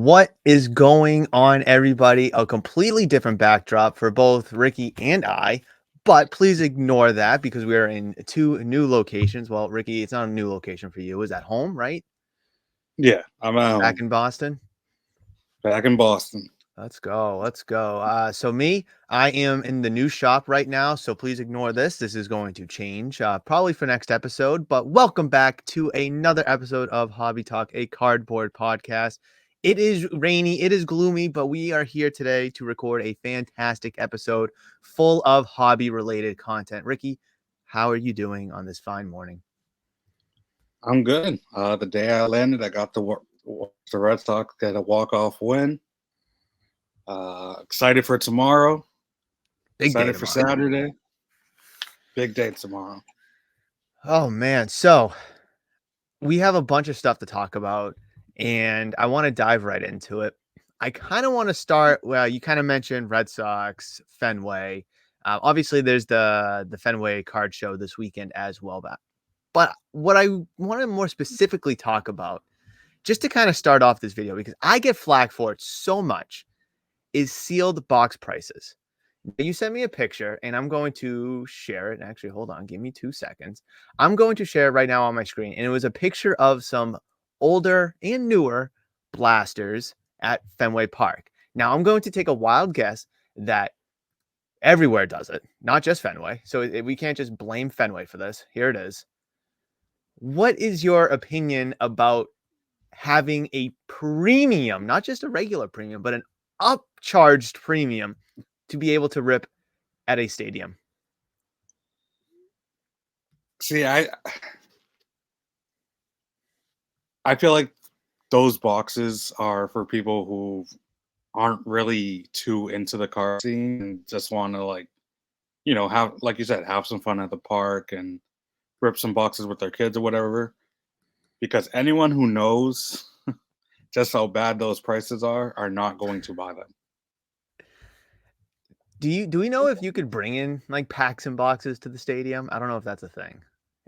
What is going on, everybody? A completely different backdrop for both Ricky and I, but please ignore that because we are in two new locations. Well, Ricky, it's not a new location for you. Is at home, right? Yeah, I'm at Back home, in Boston. back in Boston. Let's go. Let's go. So me, I am in the new shop right now. So please ignore this. This is going to change probably for next episode. But welcome back to another episode of Hobby Talk, a cardboard podcast. It is rainy, it is gloomy, but we are here today to record a fantastic episode full of hobby related content. Ricky, how are you doing on this fine morning? I'm good. The day I landed, I got to watch the Red Sox get a walk-off win. Excited for tomorrow. Big day Excited for tomorrow. Saturday. Big day tomorrow. Oh man, so we have a bunch of stuff to talk about, and I want to dive right into it. I kind of want to start. Well, you kind of mentioned Red Sox, Fenway. Obviously, there's the Fenway card show this weekend as well. But what I want to more specifically talk about, just to kind of start off this video, because I get flack for it so much, is sealed box prices. You sent me a picture and I'm going to share it. Actually, hold on, give me 2 seconds. I'm going to share it right now on my screen. And it was a picture of some older and newer blasters at Fenway Park. Now, I'm going to take a wild guess that everywhere does it, not just Fenway. So we can't just blame Fenway for this. Here it is. What is your opinion about having a premium, not just a regular premium, but an upcharged premium to be able to rip at a stadium? See, I feel like those boxes are for people who aren't really too into the car scene and just want to have, like you said, have some fun at the park and rip some boxes with their kids or whatever. Because anyone who knows just how bad those prices are not going to buy them. Do we know if you could bring in like packs and boxes to the stadium? I don't know if that's a thing.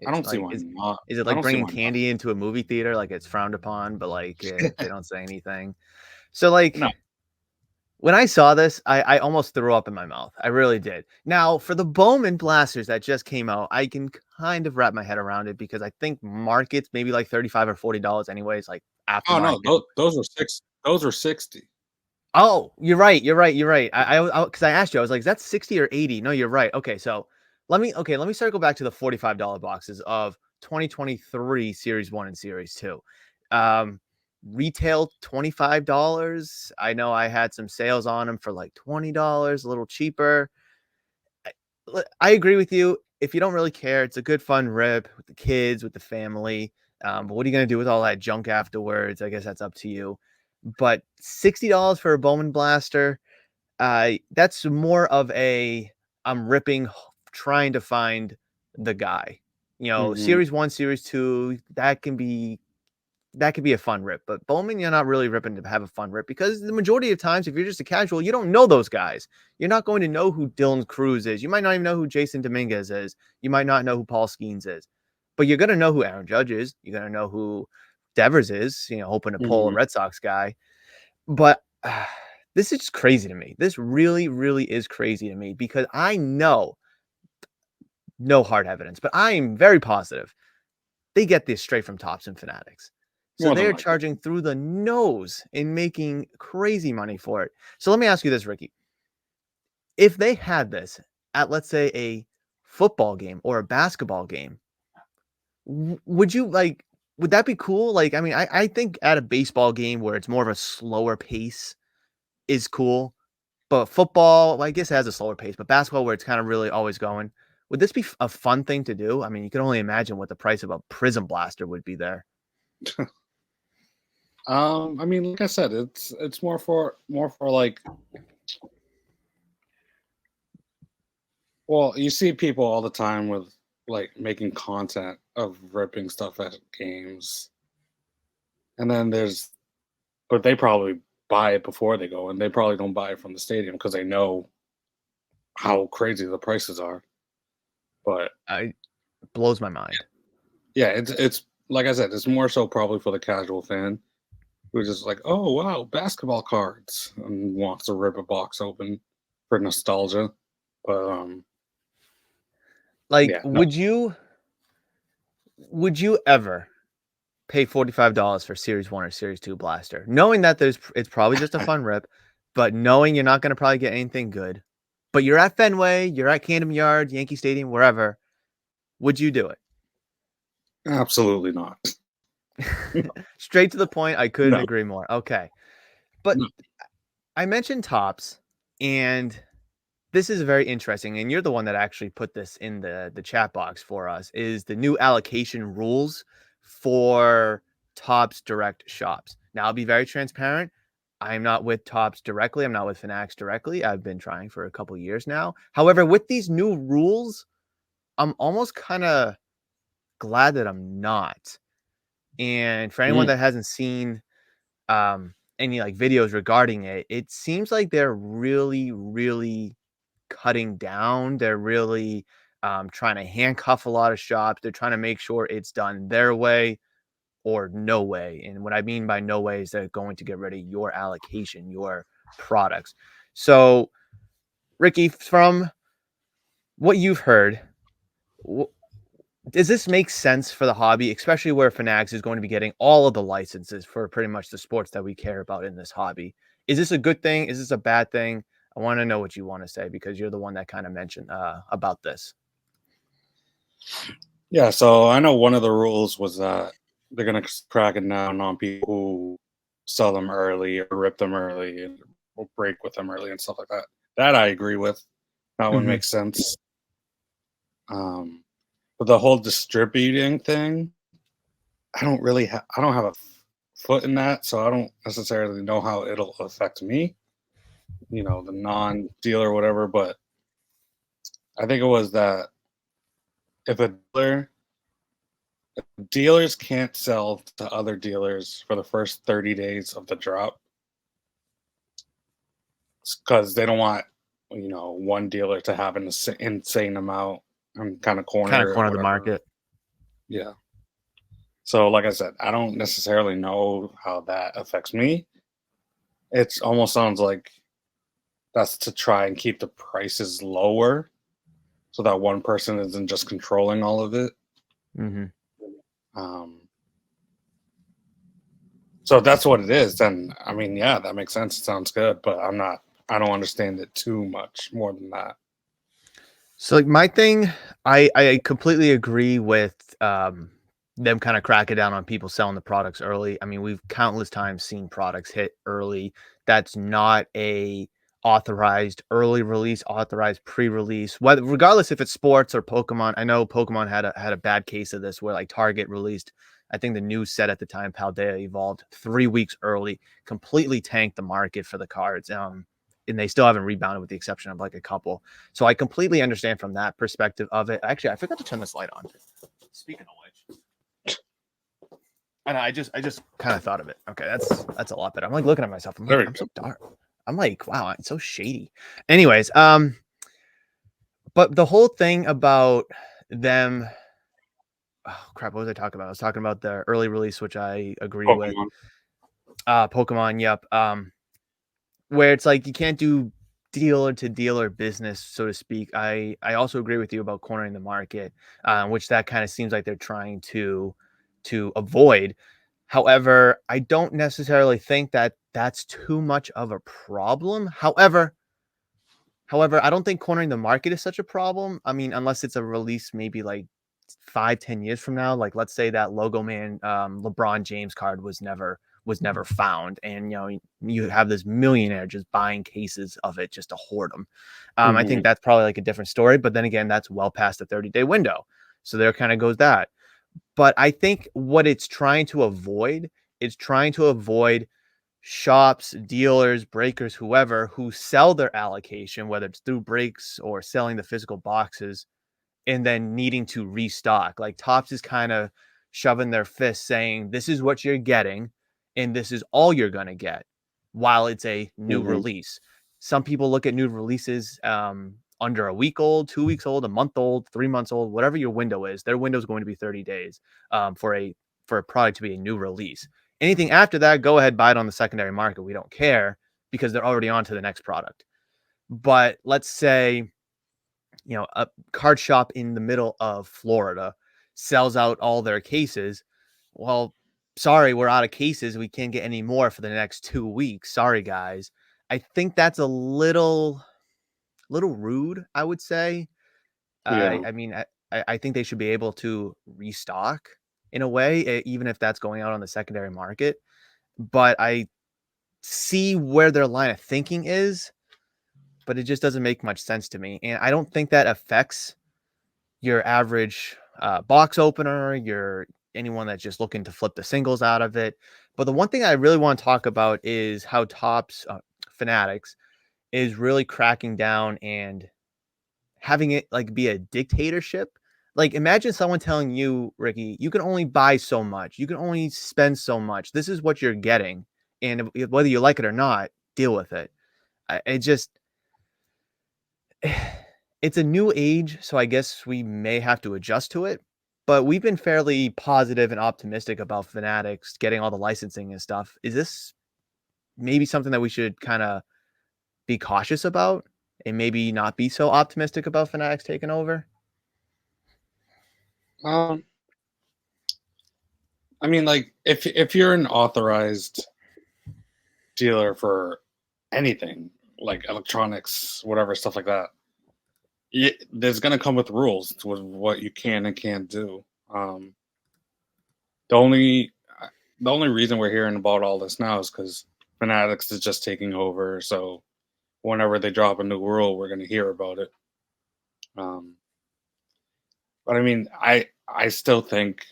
I It's don't see like why not. is it I like don't see bringing why not. candy into a movie theater? Like it's frowned upon, but like they don't say anything. So like No, when I saw this, I almost threw up in my mouth. I really did. Now for the Bowman blasters that just came out, I can kind of wrap my head around it because I think markets maybe like $35 or $40 anyways, like oh no, aftermarket. those are six. Those are 60. Oh, you're right. You're right. You're right. Because I asked you, I was like, is that 60 or 80? No, you're right. Okay, so let me circle back to the $45 boxes of 2023 Series 1 and Series 2. Um, Retail $25. I know I had some sales on them for like $20, a little cheaper. I agree with you. If you don't really care, it's a good fun rip with the kids, with the family. But what are you gonna do with all that junk afterwards? I guess that's up to you. But $60 for a Bowman blaster, that's more of a I'm ripping, trying to find the guy. You know, Hmm. Series 1, Series 2, that could be a fun rip. But Bowman, you're not really ripping to have a fun rip because the majority of times, if you're just a casual, you don't know those guys. You're not going to know who Dylan Cruz is. You might not even know who Jason Dominguez is. You might not know who Paul Skeens is. But you're going to know who Aaron Judge is. You're going to know who Devers is, hoping to pull a Hmm. Red Sox guy. But this is just crazy to me. This really, really is crazy to me because I know no hard evidence, but I am very positive they get this straight from Tops and Fanatics. So More than they're likely. charging through the nose and making crazy money for it. So let me ask you this, Ricky. If they had this at, let's say, a football game or a basketball game, would you like, would that be cool? Like, I mean, I think at a baseball game where it's more of a slower pace is cool. But football, well, I guess it has a slower pace, but basketball, where it's kind of really always going, would this be a fun thing to do? I mean, you can only imagine what the price of a Prism Blaster would be there. I mean, like I said, it's more for like. Well, you see people all the time with like making content of ripping stuff at games, and then but they probably buy it before they go, and they probably don't buy it from the stadium because they know how crazy the prices are. But It blows my mind. yeah, it's like I said, it's more so probably for the casual fan. who's just like, "Oh wow, basketball cards," and wants to rip a box open for nostalgia. But Like, yeah, no, would you ever pay $45 for Series 1 or Series 2 blaster, knowing that it's probably just a fun rip, but knowing you're not going to probably get anything good, but you're at Fenway, you're at Camden Yard, Yankee Stadium, wherever, would you do it? absolutely not. Straight to the point, I couldn't No, agree more. Okay. But no. I mentioned tops, and this is very interesting, and you're the one that actually put this in the chat box for us, is the new allocation rules for Topps direct shops. Now, I'll be very transparent. I'm not with Topps directly. I'm not with Fanatics directly. I've been trying for a couple years now. However, with these new rules, I'm almost kind of glad that I'm not. And for anyone Mm, that hasn't seen any like videos regarding it, it seems like they're really, really cutting down. They're really trying to handcuff a lot of shops. They're trying to make sure it's done their way or no way. And what I mean by no way is they're going to get rid of your allocation, your products. So, Ricky, from what you've heard, does this make sense for the hobby, especially where Fanatics is going to be getting all of the licenses for pretty much the sports that we care about in this hobby? Is this a good thing? Is this a bad thing? I want to know what you want to say because you're the one that kind of mentioned about this. yeah, so I know one of the rules was that they're gonna crack it down on people who sell them early or rip them early or break with them early and stuff like that. That I agree with. That one Hmm. makes sense. Um, but the whole distributing thing, I don't have a foot in that, so I don't necessarily know how it'll affect me. You know, the non-dealer or whatever. But I think it was that if a dealers can't sell to other dealers for the first 30 days of the drop because they don't want one dealer to have an insane amount and kind of Kind of corner or corner the whatever. market. Yeah. So like I said, I don't necessarily know how that affects me. It almost sounds like that's to try and keep the prices lower so that one person isn't just controlling all of it. Hmm. um, so if that's what it is, then I mean, yeah, that makes sense. It sounds good, but I don't understand it too much more than that. So like my thing, I completely agree with them kind of cracking down on people selling the products early. I mean, we've countless times seen products hit early. That's not a authorized early release, authorized pre-release. Whether regardless if it's sports or Pokemon. I know Pokemon had a bad case of this where like Target released, I think the news said at the time Paldea evolved 3 weeks early, completely tanked the market for the cards. And they still haven't rebounded with the exception of like a couple. So I completely understand from that perspective of it. Actually, I forgot to turn this light on. Speaking of which, I just kind of thought of it. Okay, that's a lot better. I'm like looking at myself. I'm There like, we I'm go. so dark. I'm like, wow, it's so shady. Anyways, but the whole thing about them, oh crap, what was I talking about? I was talking about the early release, which I agree with. Pokemon. Pokemon, yep. Where it's like you can't do dealer to dealer business, so to speak. I also agree with you about cornering the market, which that kind of seems like they're trying to avoid. However, I don't necessarily think that that's too much of a problem. However, I don't think cornering the market is such a problem. I mean, unless it's a release maybe like 5-10 years from now. Like let's say that logo man LeBron James card was never found, and you have this millionaire just buying cases of it just to hoard them. I think Hmm. that's probably like a different story, but then again, that's well past the 30-day window. So there kind of goes that. But I think what it's trying to avoid is trying to avoid shops, dealers, breakers, whoever who sell their allocation, whether it's through breaks or selling the physical boxes, and then needing to restock. Like Topps is kind of shoving their fist saying, this is what you're getting, and this is all you're going to get while it's a new Hmm. release. Some people look at new releases under a week old, 2 weeks old, a month old, 3 months old, whatever your window is. Their window is going to be 30 days for a product to be a new release. Anything after that, go ahead, buy it on the secondary market. We don't care because they're already on to the next product. But let's say, a card shop in the middle of Florida sells out all their cases. Well, sorry, we're out of cases. We can't get any more for the next 2 weeks. Sorry, guys. I think that's a little rude, I would say. Yeah. I mean, I think they should be able to restock in a way, even if that's going out on the secondary market. But I see where their line of thinking is, but it just doesn't make much sense to me. And I don't think that affects your average box opener, your anyone that's just looking to flip the singles out of it. But the one thing I really want to talk about is how Topps Fanatics is really cracking down and having it like be a dictatorship. Like imagine someone telling you, Ricky, you can only buy so much, you can only spend so much. This is what you're getting, and whether you like it or not, deal with it. It just it's a new age, so I guess we may have to adjust to it. But we've been fairly positive and optimistic about Fanatics getting all the licensing and stuff. Is this maybe something that we should kind of be cautious about and maybe not be so optimistic about Fanatics taking over? Um, I mean, like if you're an authorized dealer for anything, like electronics, whatever stuff like that, there's gonna come with rules with what you can and can't do. The only the only reason we're hearing about all this now is because Fanatics is just taking over. So whenever they drop a new rule, we're gonna hear about it. Um, but I mean, I still think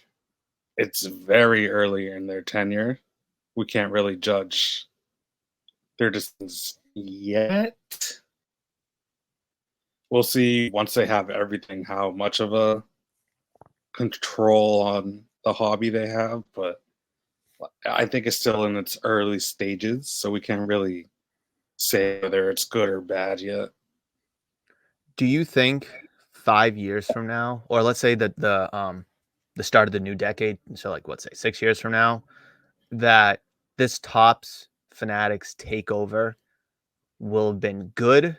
it's very early in their tenure. We can't really judge their decisions yet. We'll see once they have everything how much of a control on the hobby they have, but I think it's still in its early stages, so we can't really say whether it's good or bad yet. Do you think 5 years from now, or let's say that the start of the new decade, so like let's say 6 years from now, that this Topps Fanatics takeover will have been good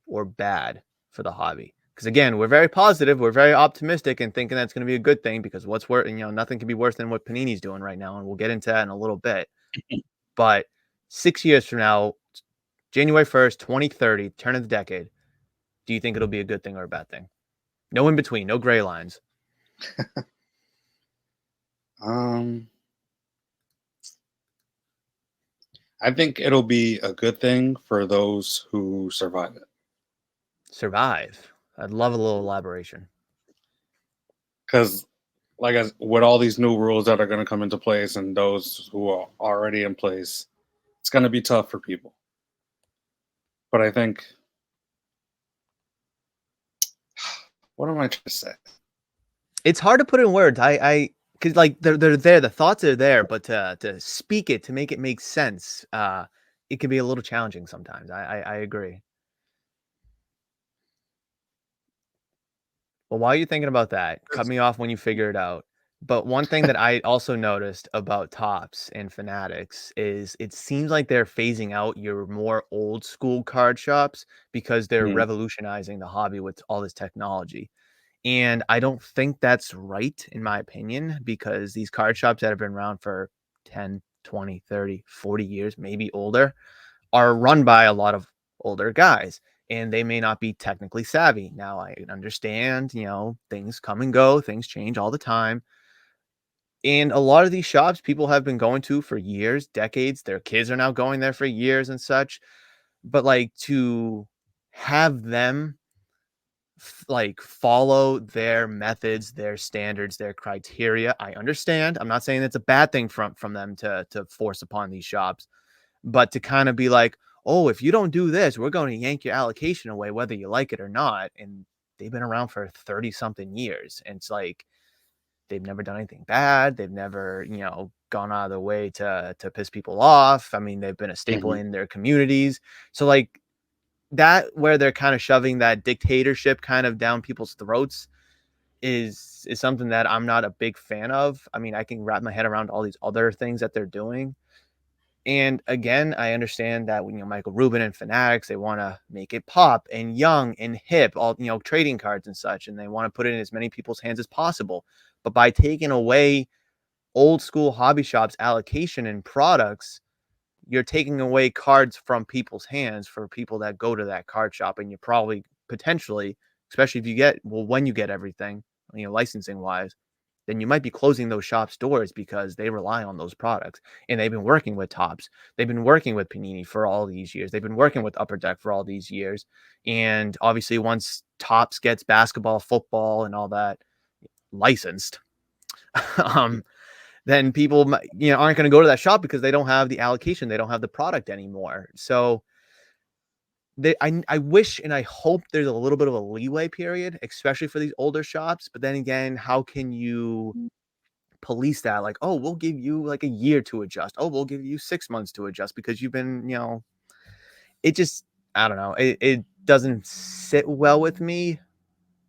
or bad for the hobby? Because again, we're very positive, we're very optimistic, and thinking that's going to be a good thing. Because what's worse, nothing can be worse than what Panini's doing right now, and we'll get into that in a little bit. But 6 years from now, January 1st, 2030, turn of the decade, do you think it'll be a good thing or a bad thing? No in between, no gray lines. Um, I think it'll be a good thing for those who survive it, Survive. I'd love a little elaboration. because with all these new rules that are going to come into place and those who are already in place, it's going to be tough for people. But I think, what am I trying to say? It's hard to put in words. Because like they're there, the thoughts are there, but to speak it, to make it make sense, it can be a little challenging sometimes. I agree. Well, while you're thinking about that, cut me off when you figure it out. But one thing that I also noticed about Tops and Fanatics is it seems like they're phasing out your more old school card shops because they're Mhm. revolutionizing the hobby with all this technology. And I don't think that's right, in my opinion, because these card shops that have been around for 10, 20, 30, 40 years, maybe older, are run by a lot of older guys. And they may not be technically savvy. Now, I understand, things come and go, things change all the time. And a lot of these shops people have been going to for years, decades. Their kids are now going there for years and such. But like to have them like follow their methods, their standards, their criteria. I understand. I'm not saying it's a bad thing from them to force upon these shops, but to kind of be like, "Oh, if you don't do this, we're going to yank your allocation away whether you like it or not." And they've been around for 30 something years. And it's like they've never done anything bad. They've never, gone out of their way to piss people off. I mean, they've been a staple Mhm. in their communities. So like that where they're kind of shoving that dictatorship kind of down people's throats, is something that I'm not a big fan of. I mean, I can wrap my head around all these other things that they're doing. And again, I understand that Michael Rubin and Fanatics, they want to make it pop and young and hip, all trading cards and such, and they want to put it in as many people's hands as possible. But by taking away old school hobby shops allocation and products, you're taking away cards from people's hands for people that go to that card shop, and you're probably potentially, especially if you get when you get everything, licensing wise, then you might be closing those shops doors because they rely on those products, and they've been working with Tops, they've been working with Panini for all these years, they've been working with Upper Deck for all these years, and obviously once Tops gets basketball, football, and all that licensed, um, then people aren't going to go to that shop because they don't have the allocation, they don't have the product anymore. So I wish and I hope there's a little bit of a leeway period, especially for these older shops. But then again, how can you police that? Like, oh, we'll give you like a year to adjust. Oh, we'll give you 6 months to adjust because you've been, it just, I don't know. It doesn't sit well with me,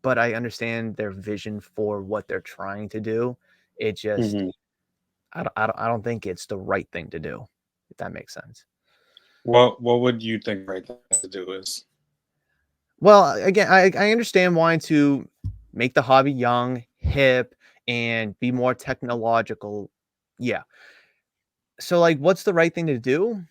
but I understand their vision for what they're trying to do. It just, Mhm. I don't think it's the right thing to do, if that makes sense. What would you think right thing to do is? Well, again, I understand wanting to make the hobby young, hip, and be more technological. Yeah. So, like, what's the right thing to do?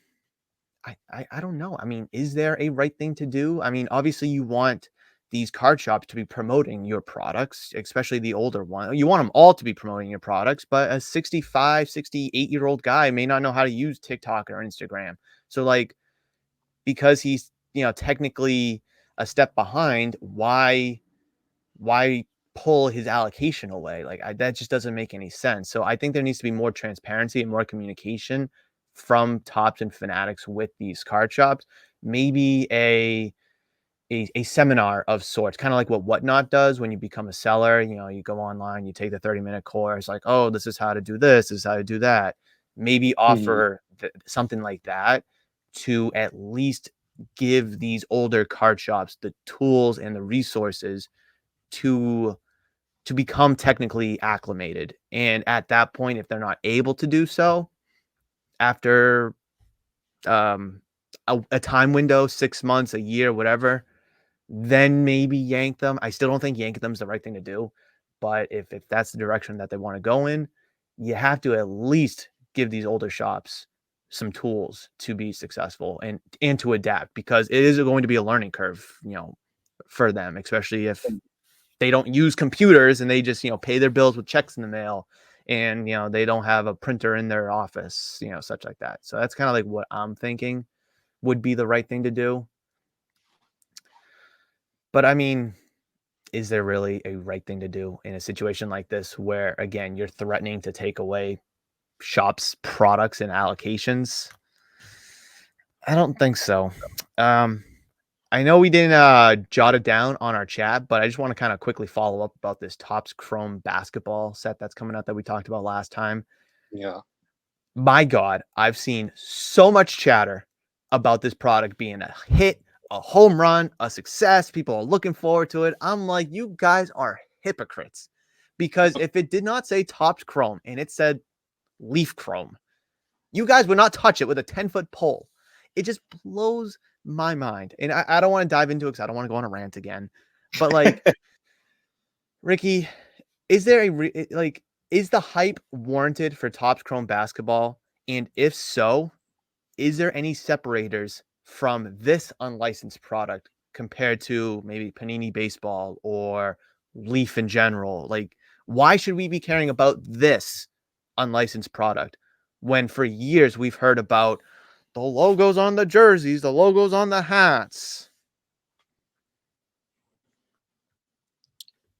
I don't know. I mean, is there a right thing to do? I mean, obviously, you want these card shops to be promoting your products, especially the older one. You want them all to be promoting your products, but a 65, 68-year-old guy may not know how to use TikTok or Instagram. So, like, because he's technically a step behind, why pull his allocation away? Like, that just doesn't make any sense. So I think there needs to be more transparency and more communication from Tops and Fanatics with these card shops. Maybe a seminar of sorts, kind of like what Whatnot does when you become a seller. You go online, you take the 30-minute course, like, oh, this is how to do this, is how to do that. Maybe Mhm. offer something like that to at least give these older card shops the tools and the resources to become technically acclimated. And at that point, if they're not able to do so after um, a time window, 6 months, a year, whatever, then maybe yank them. I still don't think yanking them is the right thing to do. But if that's the direction that they want to go in, you have to at least give these older shops some tools to be successful and to adapt, because it is going to be a learning curve, for them, especially if they don't use computers and they just, pay their bills with checks in the mail, and, they don't have a printer in their office, such like that. So that's kind of like what I'm thinking would be the right thing to do. But I mean, is there really a right thing to do in a situation like this where, again, you're threatening to take away shops, products, and allocations? I don't think so. Um, I know we didn't jot it down on our chat, but I just want to kind of quickly follow up about this Topps Chrome basketball set that's coming out that we talked about last time. Yeah. My God, I've seen so much chatter about this product being a hit, a home run, a success. People are looking forward to it. I'm like, you guys are hypocrites. Because if it did not say Topps Chrome and it said Leaf Chrome, you guys would not touch it with a 10-foot pole. It just blows my mind. And I don't want to dive into it because I don't want to go on a rant again. But like, Ricky, is there like, is the hype warranted for Topps Chrome basketball? And if so, is there any separators from this unlicensed product compared to maybe Panini baseball or Leaf in general? Like, why should we be caring about this unlicensed product when for years we've heard about the logos on the jerseys, the logos on the hats?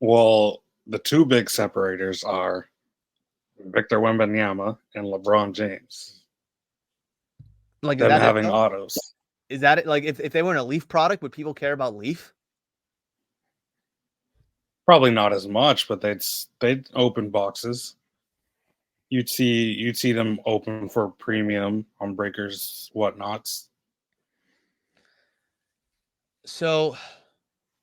Well, the two big separators are Victor Wembanyama and LeBron James. Like, is Them that it having though? autos. Is that it? Like, if they were in a Leaf product, would people care about Leaf? Probably not as much, but they'd open boxes. You'd see them open for premium on breakers, whatnots. So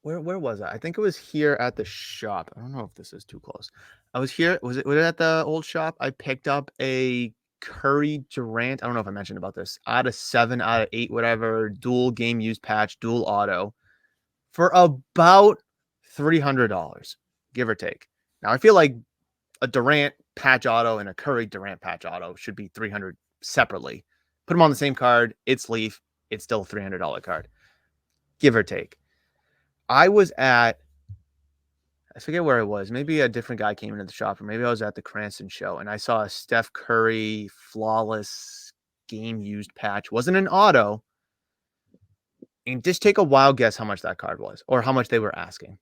where was I? I think it was here at the shop. I don't know if this is too close. I was here. Was it at the old shop? I picked up a Curry Durant. I don't know if I mentioned about this. Out of 7, out of 8, whatever, dual game used patch, dual auto for about $300, give or take. Now I feel like a Durant patch auto and a Curry Durant patch auto should be 300 separately. Put them on the same card. It's Leaf. It's still a $300 card, give or take. I was at, I forget where it was. Maybe a different guy came into the shop, or maybe I was at the Cranston show and I saw a Steph Curry flawless game used patch. Wasn't an auto. And just take a wild guess how much that card was or how much they were asking.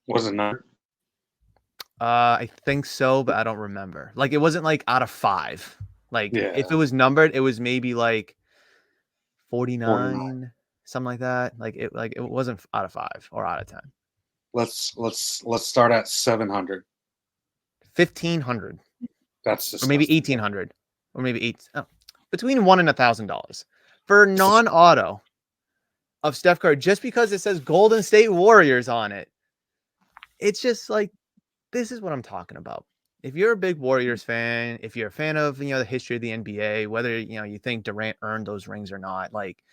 Was it not? I think so, but I don't remember. Like it wasn't like out of 5. Like if Yeah, it was numbered, it was maybe like 49. 49, something like that. Like it wasn't out of 5 or out of 10. Let's start at 700. 1,500 That's or maybe disgusting. 1,800 or maybe between $1 and $1,000 for non-auto of Steph Curry just because it says Golden State Warriors on it. It's just like, this is what I'm talking about. If you're a big Warriors fan, if you're a fan of, the history of the NBA, whether, you think Durant earned those rings or not, like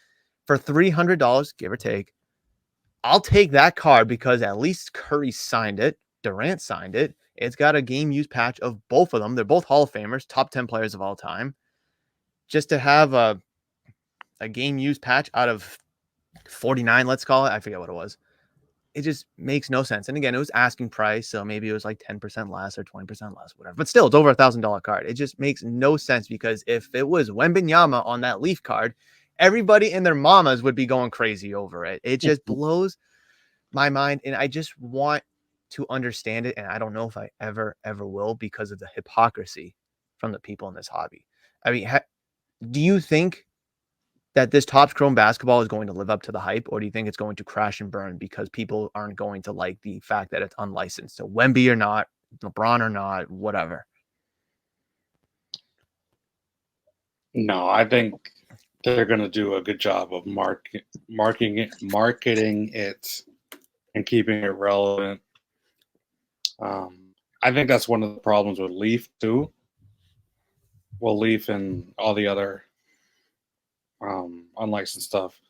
for $300, give or take, I'll take that card because at least Curry signed it. Durant signed it. It's got a game use patch of both of them. They're both Hall of Famers, top 10 players of all time. Just to have a game use patch out of 49, let's call it. I forget what it was. It just makes no sense. And again, it was asking price, so maybe it was like 10% less or 20% less, whatever. But still, it's over $1,000 card. It just makes no sense because if it was Wembanyama on that Leaf card, everybody and their mamas would be going crazy over it. It just blows my mind, and I just want to understand it, and I don't know if I ever will because of the hypocrisy from the people in this hobby. I mean, do you think that this Topps Chrome basketball is going to live up to the hype, or do you think it's going to crash and burn because people aren't going to like the fact that it's unlicensed? So Wemby or not, LeBron or not, whatever. No, I think they're going to do a good job of marketing it, and keeping it relevant. I think that's one of the problems with Leaf too. Well, Leaf and all the other unlicensed stuff,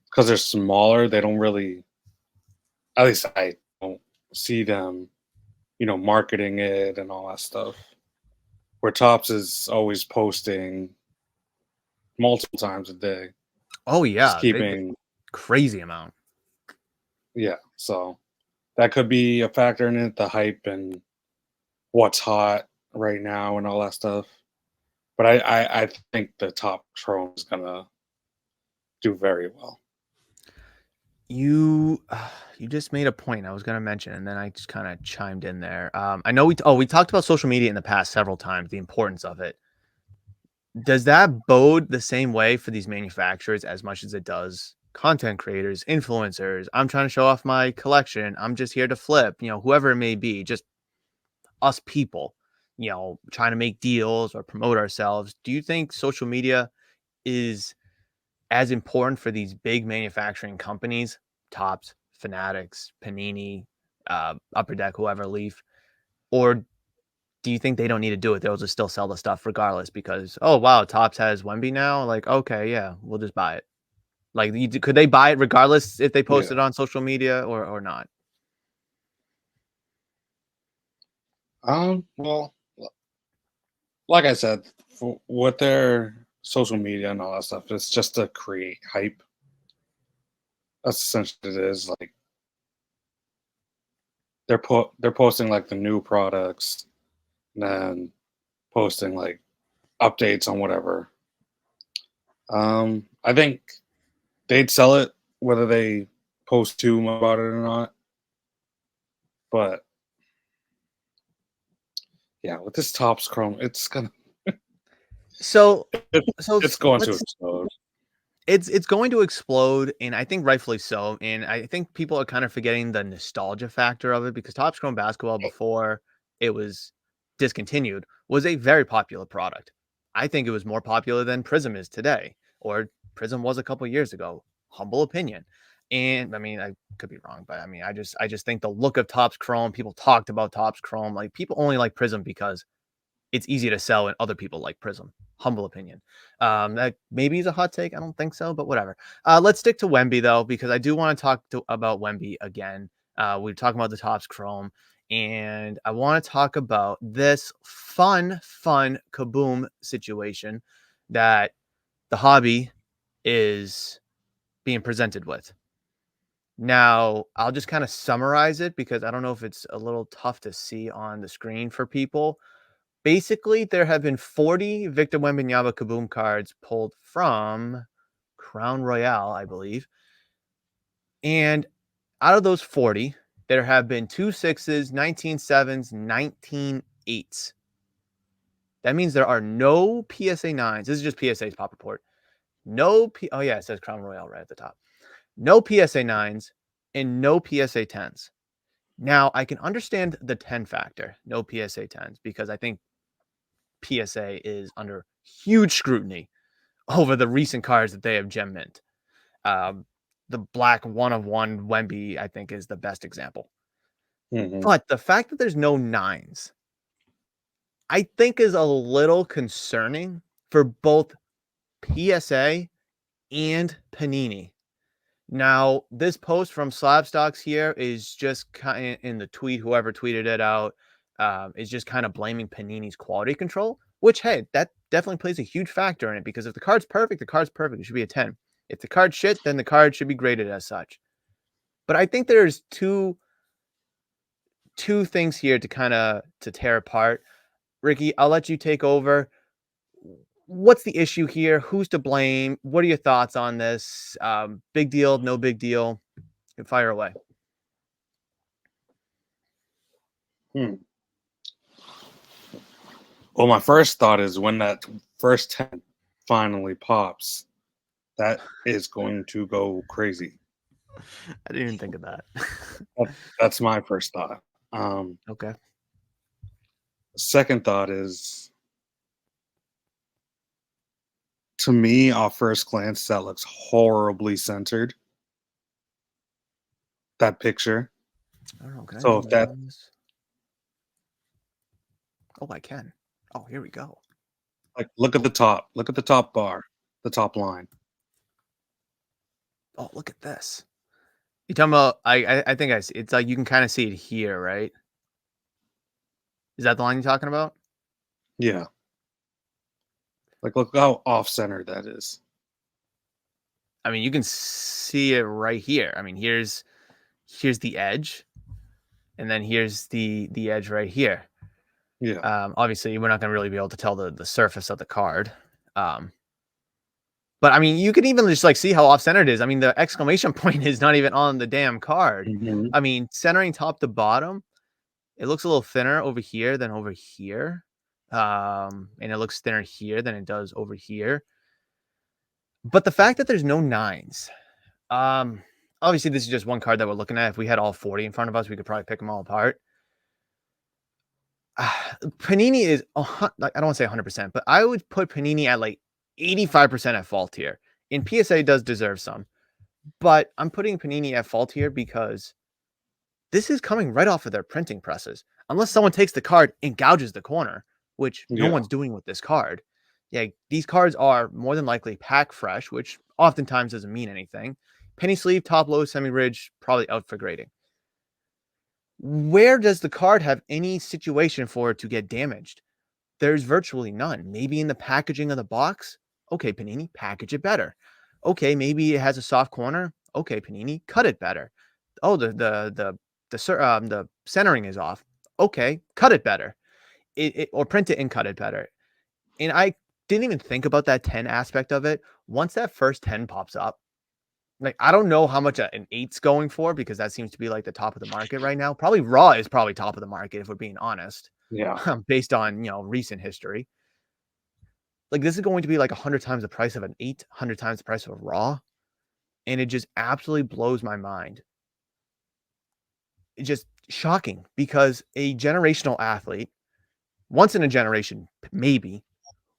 because they're smaller. They don't really, at least I don't see them, marketing it and all that stuff. Where Tops is always posting multiple times a day, Oh just yeah, they keeping, crazy amount. yeah. So that could be a factor in it, the hype and what's hot right now and all that stuff. But I think the top Chrome is gonna do very well. You you just made a point I was going to mention, and then I just kind of chimed in there. I know we talked about social media in the past several times, the importance of it. Does that bode the same way for these manufacturers as much as it does content creators, influencers? I'm trying to show off my collection. I'm just here to flip, whoever it may be, just us people, trying to make deals or promote ourselves. Do you think social media is as important for these big manufacturing companies, Tops, Fanatics, Panini, Upper Deck, whoever, Leaf, or do you think they don't need to do it? They'll just still sell the stuff regardless because, oh wow, Tops has Wemby now. Like, okay, yeah, we'll just buy it. Like, could they buy it regardless if they post it Yeah. on social media or not? Well, like I said, with their social media and all that stuff, it's just to create hype. That's essentially what it is. Like they're posting like the new products, and then posting like updates on whatever. I think they'd sell it whether they post too much about it or not. But yeah, with this Topps Chrome, So, it's going to let's explode. it's going to explode, and I think rightfully so. And I think people are kind of forgetting the nostalgia factor of it because Topps Chrome basketball before it was discontinued was a very popular product. I think it was more popular than Prism is today, or Prism was a couple years ago. Humble opinion. And I mean, I could be wrong, but I mean, I just think the look of Topps Chrome, people talked about Topps Chrome. Like people only like Prism because it's easy to sell and other people like Prism. Humble opinion. That maybe is a hot take. I don't think so, but whatever. Let's stick to Wemby though, because I do want to talk about Wemby again. We're talking about the Topps Chrome, and I want to talk about this fun kaboom situation that the hobby is being presented with. Now, I'll just kind of summarize it because I don't know if it's a little tough to see on the screen for people. Basically, there have been 40 Victor Wembanyama Kaboom cards pulled from Crown Royale, I believe. And out of those 40, there have been 2 sixes, 19 sevens, 19 eights. That means there are no PSA 9s. This is just PSA's pop report. Oh yeah, it says Crown Royale right at the top. No PSA 9s and no PSA 10s. Now, I can understand the 10 factor, no PSA 10s, because I think PSA is under huge scrutiny over the recent cards that they have gem mint. Um, the black 1 of 1 Wemby, I think, is the best example. Mhm. But the fact that there's no 9s, I think is a little concerning for both PSA and Panini. Now, this post from Slabstocks here is just kind of in the tweet, whoever tweeted it out, is just kind of blaming Panini's quality control, which, hey, that definitely plays a huge factor in it because if the card's perfect, the card's perfect. It should be a 10. If the card's shit, then the card should be graded as such. But I think there's two things here to kind of to tear apart. Ricky, I'll let you take over. What's the issue here? Who's to blame? What are your thoughts on this? Big deal, no big deal? Fire away. Hmm. Well, my first thought is when that first 10 finally pops, that is going to go crazy. I didn't even think of that. That's my first thought. Um, Okay. Second thought is, to me, off first glance, that looks horribly centered. That picture. I don't know. Can I So zoom if in that, on this? Oh, I can. Oh, here we go. like, look at the top. Look at the top bar, the top line. Oh, look at this. You talking about? I think I see. It's like you can kind of see it here, right? Is that the line you're talking about? Yeah. Like, look how off center that is. I mean, you can see it right here. I mean, here's the edge, and then here's the edge right here. Yeah. Obviously, we're not going to really be able to tell the surface of the card. Um, but I mean, you can even just like see how off center it is. I mean, the exclamation point is not even on the damn card. Mhm. I mean, centering top to bottom, it looks a little thinner over here than over here. And it looks thinner here than it does over here. But the fact that there's no 9s, um, obviously this is just one card that we're looking at. If we had all 40 in front of us, we could probably pick them all apart. Panini is, like, I don't want to say 100%, but I would put Panini at like 85% at fault here. And PSA does deserve some, but I'm putting Panini at fault here because this is coming right off of their printing presses. Unless someone takes the card and gouges the corner, which no Yeah. one's doing with this card. Yeah, these cards are more than likely pack fresh, which oftentimes doesn't mean anything. Penny sleeve, top low, semi ridge, probably out for grading. Where does the card have any situation for it to get damaged? There's virtually none. Maybe in the packaging of the box. Okay, Panini, package it better. Okay, maybe it has a soft corner. Okay, Panini, cut it better. Oh, the centering is off. Okay, cut it better. Or print it and cut it better. And I didn't even think about that 10 aspect of it. Once that first 10 pops up, like I don't know how much an eight's going for because that seems to be like the top of the market right now. Probably raw is probably top of the market if we're being honest, Yeah. based on recent history. Like this is going to be like 100 times the price of an 8, 100 times the price of a raw, and it just absolutely blows my mind. It's just shocking because a generational athlete, once in a generation, maybe,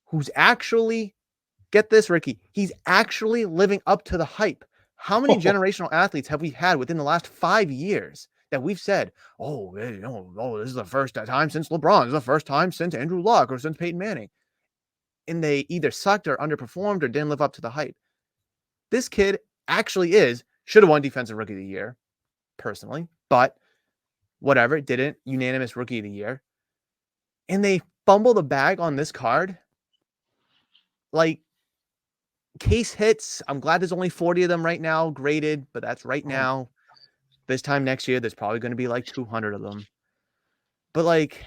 who's actually Get this, Ricky. He's actually living up to the hype. How many generational athletes have we had within the last 5 years that we've said, oh, this is the first time since LeBron, this is the first time since Andrew Luck or since Peyton Manning. And they either sucked or underperformed or didn't live up to the hype. This kid actually should have won Defensive Rookie of the Year, personally, but whatever, didn't. Unanimous Rookie of the Year. And they fumble the bag on this card. Like, case hits. I'm glad there's only 40 of them right now graded, but that's right now. This time next year, there's probably going to be like 200 of them. But like,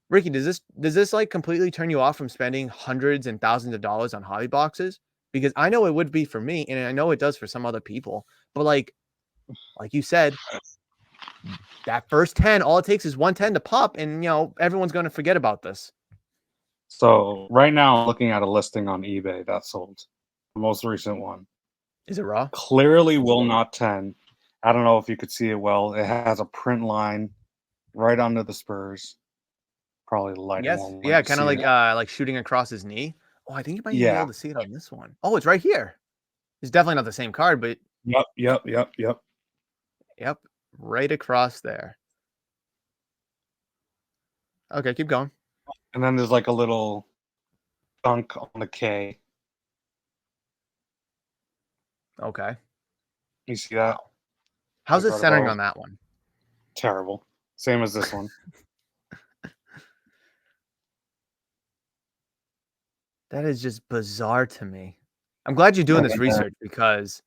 Ricky, does this like completely turn you off from spending hundreds and thousands of dollars on hobby boxes? Because I know it would be for me, and I know it does for some other people. But like you said, that first 10, all it takes is 110 to pop, and everyone's going to forget about this. So right now, I'm looking at a listing on eBay that sold. The most recent one. Is it raw? Clearly will not 10. I don't know if you could see it well. It has a print line right under the Spurs. Probably the lighting Yes. won't let Yeah, you kind of see it. like shooting across his knee. Oh, I think you might even be Yeah. able to see it on this one. Oh, it's right here. It's definitely not the same card, but Yep. yep, right across there. Okay, keep going. And then there's like a little dunk on the K. Okay. You see that? How's Like it right centering above. on that one? Terrible. Same as this one. That is just bizarre to me. I'm glad you're doing And this research because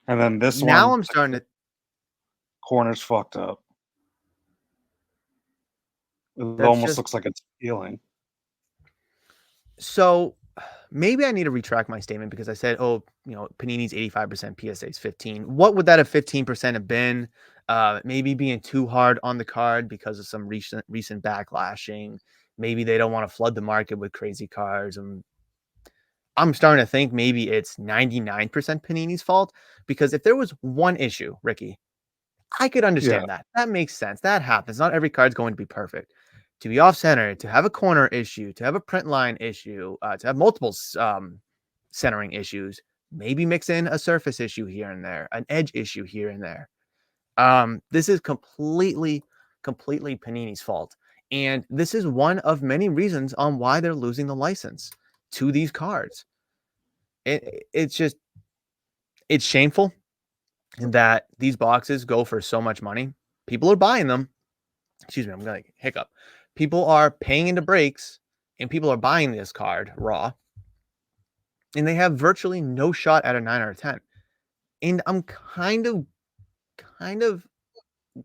then this now one, I'm starting to. corner's fucked up. It That's almost just looks like it's peeling. so. Maybe I need to retract my statement because I said, oh, Panini's 85%, PSA's 15. What would that have 15% have been? Maybe being too hard on the card because of some recent backlashing. Maybe they don't want to flood the market with crazy cards. And I'm starting to think maybe it's 99% Panini's fault because if there was one issue, Ricky, I could Yeah. understand that. That makes sense. That happens. Not every card's going to be perfect. To be off center, to have a corner issue, to have a print line issue, to have multiple centering issues, maybe mix in a surface issue here and there, an edge issue here and there. This is completely Panini's fault. And this is one of many reasons on why they're losing the license to these cards. It's shameful that these boxes go for so much money. People are buying them. Excuse me, I'm going to hiccup. People are paying into breaks and people are buying this card raw. And they have virtually no shot at a 9 or a 10. And I'm kind of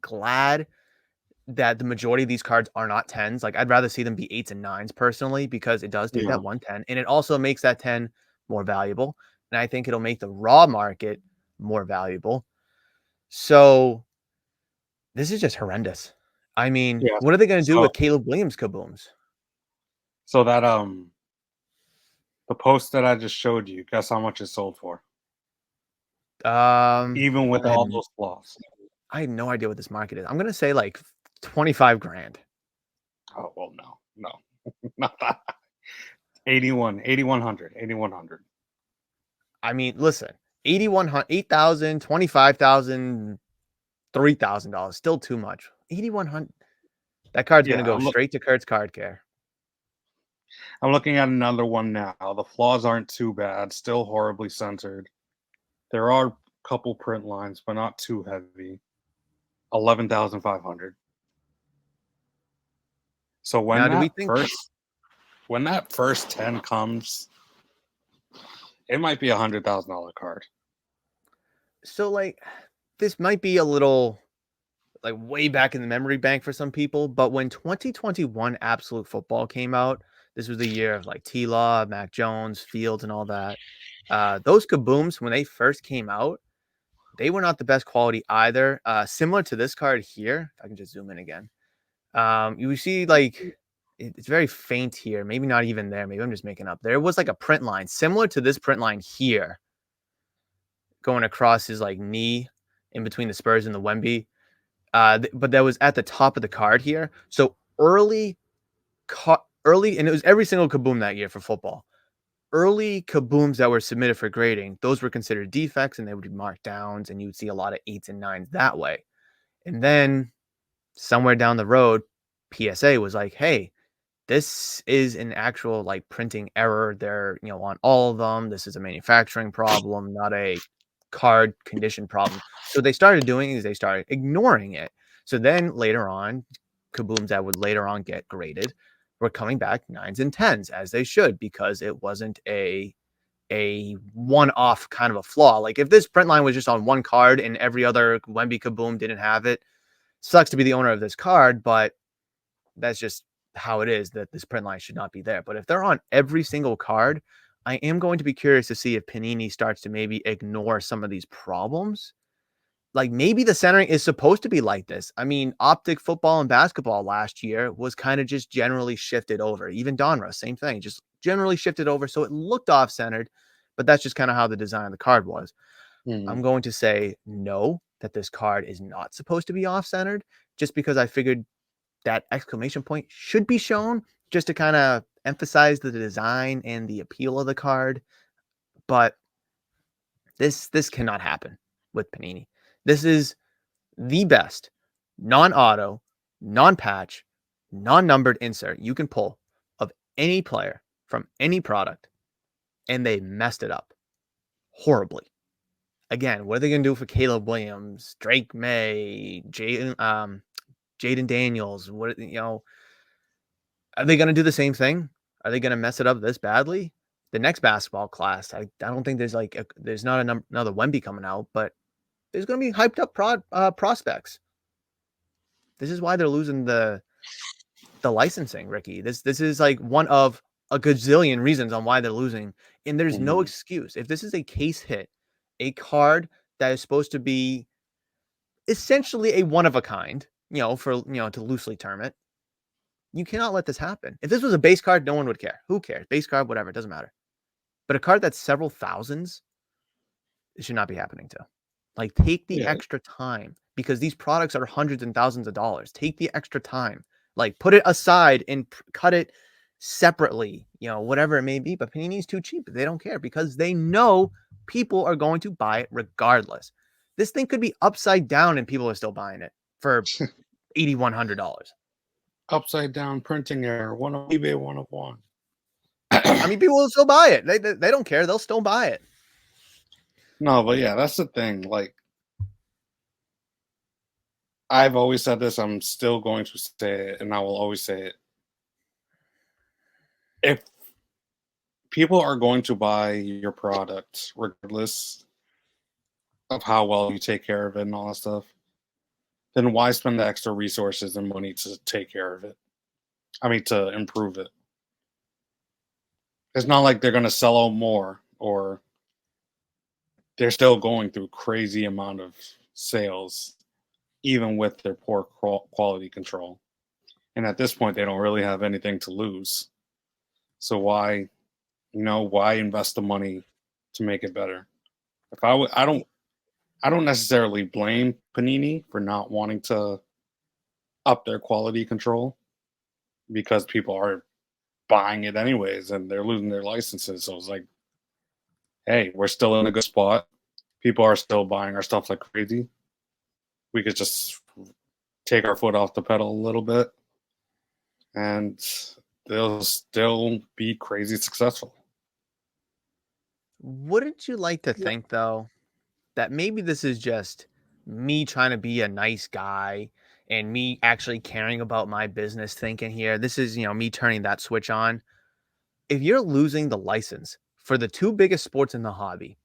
glad that the majority of these cards are not 10s. Like I'd rather see them be 8s and 9s personally because it does take Yeah. that 110 and it also makes that 10 more valuable. And I think it'll make the raw market more valuable. So this is just horrendous. I mean, Yeah. what are they going to do So with Caleb Williams kabooms? so that the post that I just showed you, guess how much it sold for? Even with I had all those flaws. I had no idea what this market is. I'm gonna say like 25 grand. Oh well, no, not that. 8100. I mean, listen, 8,100, 8,000, 25,000, $3,000. Still too much. 8,100. That card's gonna Yeah, go straight to Kurt's card care. I'm looking at another one now. The flaws aren't too bad. Still horribly centered. There are a couple print lines, but not too heavy. 11,500. So Now, do we think when that first 10 comes, it might be $100,000 card. so? Like, this might be a little like way back in the memory bank for some people, but when 2021 Absolute Football came out, this was the year of like T-Law, Mac Jones, Fields, and all that. Those kabooms, when they first came out, they were not the best quality either. Similar to this card here, if I can just zoom in again. You see like it's very faint here. Maybe not even there. Maybe I'm just making up. There was like a print line similar to this print line here going across his like knee in between the Spurs and the Wemby. But that was at the top of the card here. So early, and it was every single kaboom that year for football. early kabooms that were submitted for grading, those were considered defects and they would be marked downs, and you would see a lot of 8s and 9s that way. And then somewhere down the road, PSA was like, hey, this is an actual like printing error. They're, on all of them. This is a manufacturing problem, not a card condition problem. So what they started doing is they started ignoring it. So then later on, kabooms that would later on get graded were coming back 9s and 10s as they should, because it wasn't a one-off kind of a flaw. Like if this print line was just on one card and every other Wemby kaboom didn't have it, sucks to be the owner of this card, but that's just how it is, that this print line should not be there. But if they're on every single card, I am going to be curious to see if Panini starts to maybe ignore some of these problems. Like maybe the centering is supposed to be like this. I mean, optic football and basketball last year was kind of just generally shifted over. Even Donruss, same thing, just generally shifted over. So it looked off centered, but that's just kind of how the design of the card was. Mhm. I'm going to say no, that this card is not supposed to be off centered, just because I figured that exclamation point should be shown just to kind of emphasize the design and the appeal of the card. But this cannot happen with Panini. This is the best non-auto, non-patch, non-numbered insert you can pull of any player from any product, and they messed it up horribly. Again, what are they going to do for Caleb Williams, Drake May, Jaden Daniels? Are they going to do the same thing? Are they going to mess it up this badly? The next basketball class, I don't think there's there's not another Wemby coming out, but there's going to be hyped up prospects. This is why they're losing the licensing, Ricky. This is like one of a gazillion reasons on why they're losing, and there's no Mhm. excuse. If this is a case hit, a card that is supposed to be essentially a one of a kind, to loosely term it, you cannot let this happen. If this was a base card, no one would care. Who cares? Base card, whatever, it doesn't matter. But a card that's several thousands, it should not be happening to. Like, take the Yeah. extra time, because these products are hundreds and thousands of dollars. Take the extra time. Like, put it aside and cut it separately, whatever it may be. But Panini's too cheap. They don't care because they know people are going to buy it regardless. This thing could be upside down and people are still buying it for $8,100. Upside down printing error, one of eBay 101. I mean, people will still buy it. They don't care. They'll still buy it. No, but yeah, that's the thing. Like I've always said this, I'm still going to say it, and I will always say it. If people are going to buy your product, regardless of how well you take care of it and all that stuff, then why spend the extra resources and money to take care of it? I mean, to improve it. It's not like they're going to sell out more, or they're still going through crazy amount of sales, even with their poor quality control. And at this point, they don't really have anything to lose. So why invest the money to make it better? If I would, I don't necessarily blame Panini for not wanting to up their quality control, because people are buying it anyways and they're losing their licenses. So it's like, hey, we're still in a good spot. People are still buying our stuff like crazy. We could just take our foot off the pedal a little bit, and they'll still be crazy successful. Wouldn't you like to Yeah. think, though, that maybe this is just me trying to be a nice guy and me actually caring about my business thinking here? This is, me turning that switch on. If you're losing the license for the two biggest sports in the hobby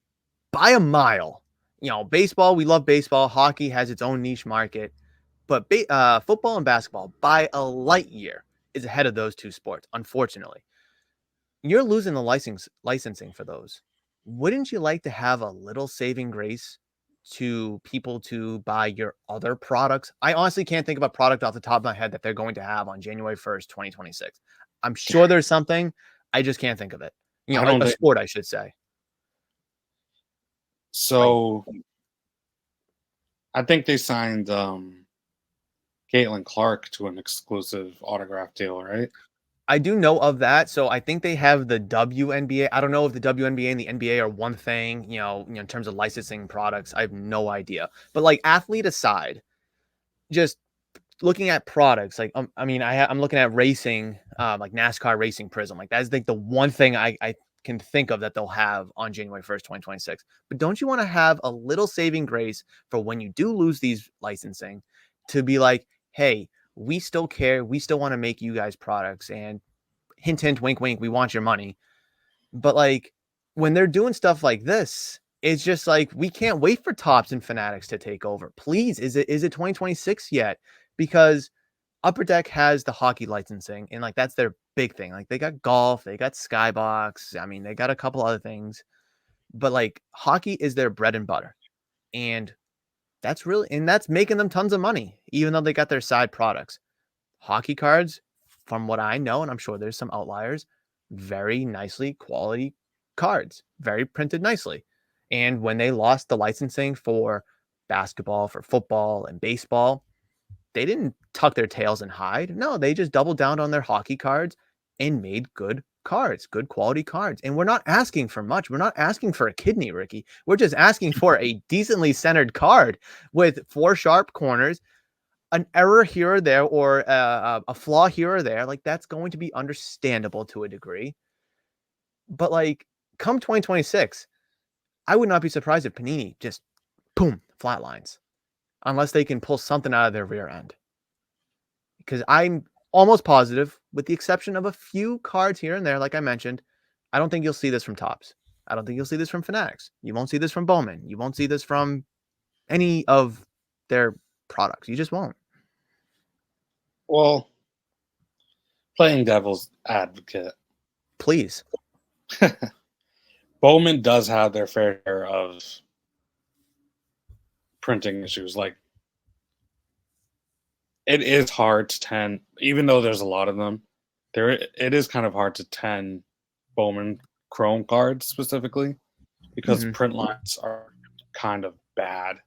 by a mile, baseball, we love baseball. Hockey has its own niche market, but football and basketball by a light year is ahead of those two sports, unfortunately. You're losing the licensing for those. Wouldn't you like to have a little saving grace to people to buy your other products? I honestly can't think of a product off the top of my head that they're going to have on January 1st, 2026. I'm sure there's something. I just can't think of it. I A, don't a think sport, I should say. Like, so. I think they signed Caitlin Clark to an exclusive autograph deal, right? I do know of that. So I think they have the WNBA. I don't know if the WNBA and the NBA are one thing, in terms of licensing products. I have no idea. But like athlete aside, just looking at products, like I mean, I'm looking at racing, like NASCAR Racing Prism. Like that's like the one thing I can think of that they'll have on January 1st, 2026. But don't you want to have a little saving grace for when you do lose these licensing to be like, hey, we still care, we still want to make you guys products, and hint, hint, wink, wink, we want your money. But like when they're doing stuff like this, it's just like we can't wait for Tops and Fanatics to take over. Please, is it 2026 yet? Because Upper Deck has the hockey licensing, and like that's their big thing. Like they got golf, they got Skybox. I mean, they got a couple other things, but like hockey is their bread and butter, and that's making them tons of money, even though they got their side products. Hockey cards, from what I know, and I'm sure there's some outliers, very nicely quality cards, very printed nicely. And when they lost the licensing for basketball, for football, and baseball, they didn't tuck their tails and hide. No, they just doubled down on their hockey cards and made good cards, good quality cards. And we're not asking for much. We're not asking for a kidney, Ricky. We're just asking for a decently centered card with four sharp corners, an error here or there, or a flaw here or there. Like that's going to be understandable to a degree. But like come 2026, I would not be surprised if Panini just boom, flatlines, unless they can pull something out of their rear end. Because I'm almost positive, with the exception of a few cards here and there, like I mentioned, I don't think you'll see this from Tops. I don't think you'll see this from Fanatics. You won't see this from Bowman. You won't see this from any of their products. You just won't. Well, playing devil's advocate, Please. Bowman does have their fair share of printing issues. Like it is hard to 10, even though there's a lot of them. It is kind of hard to 10 Bowman Chrome cards specifically because Mhm. print lines are kind of bad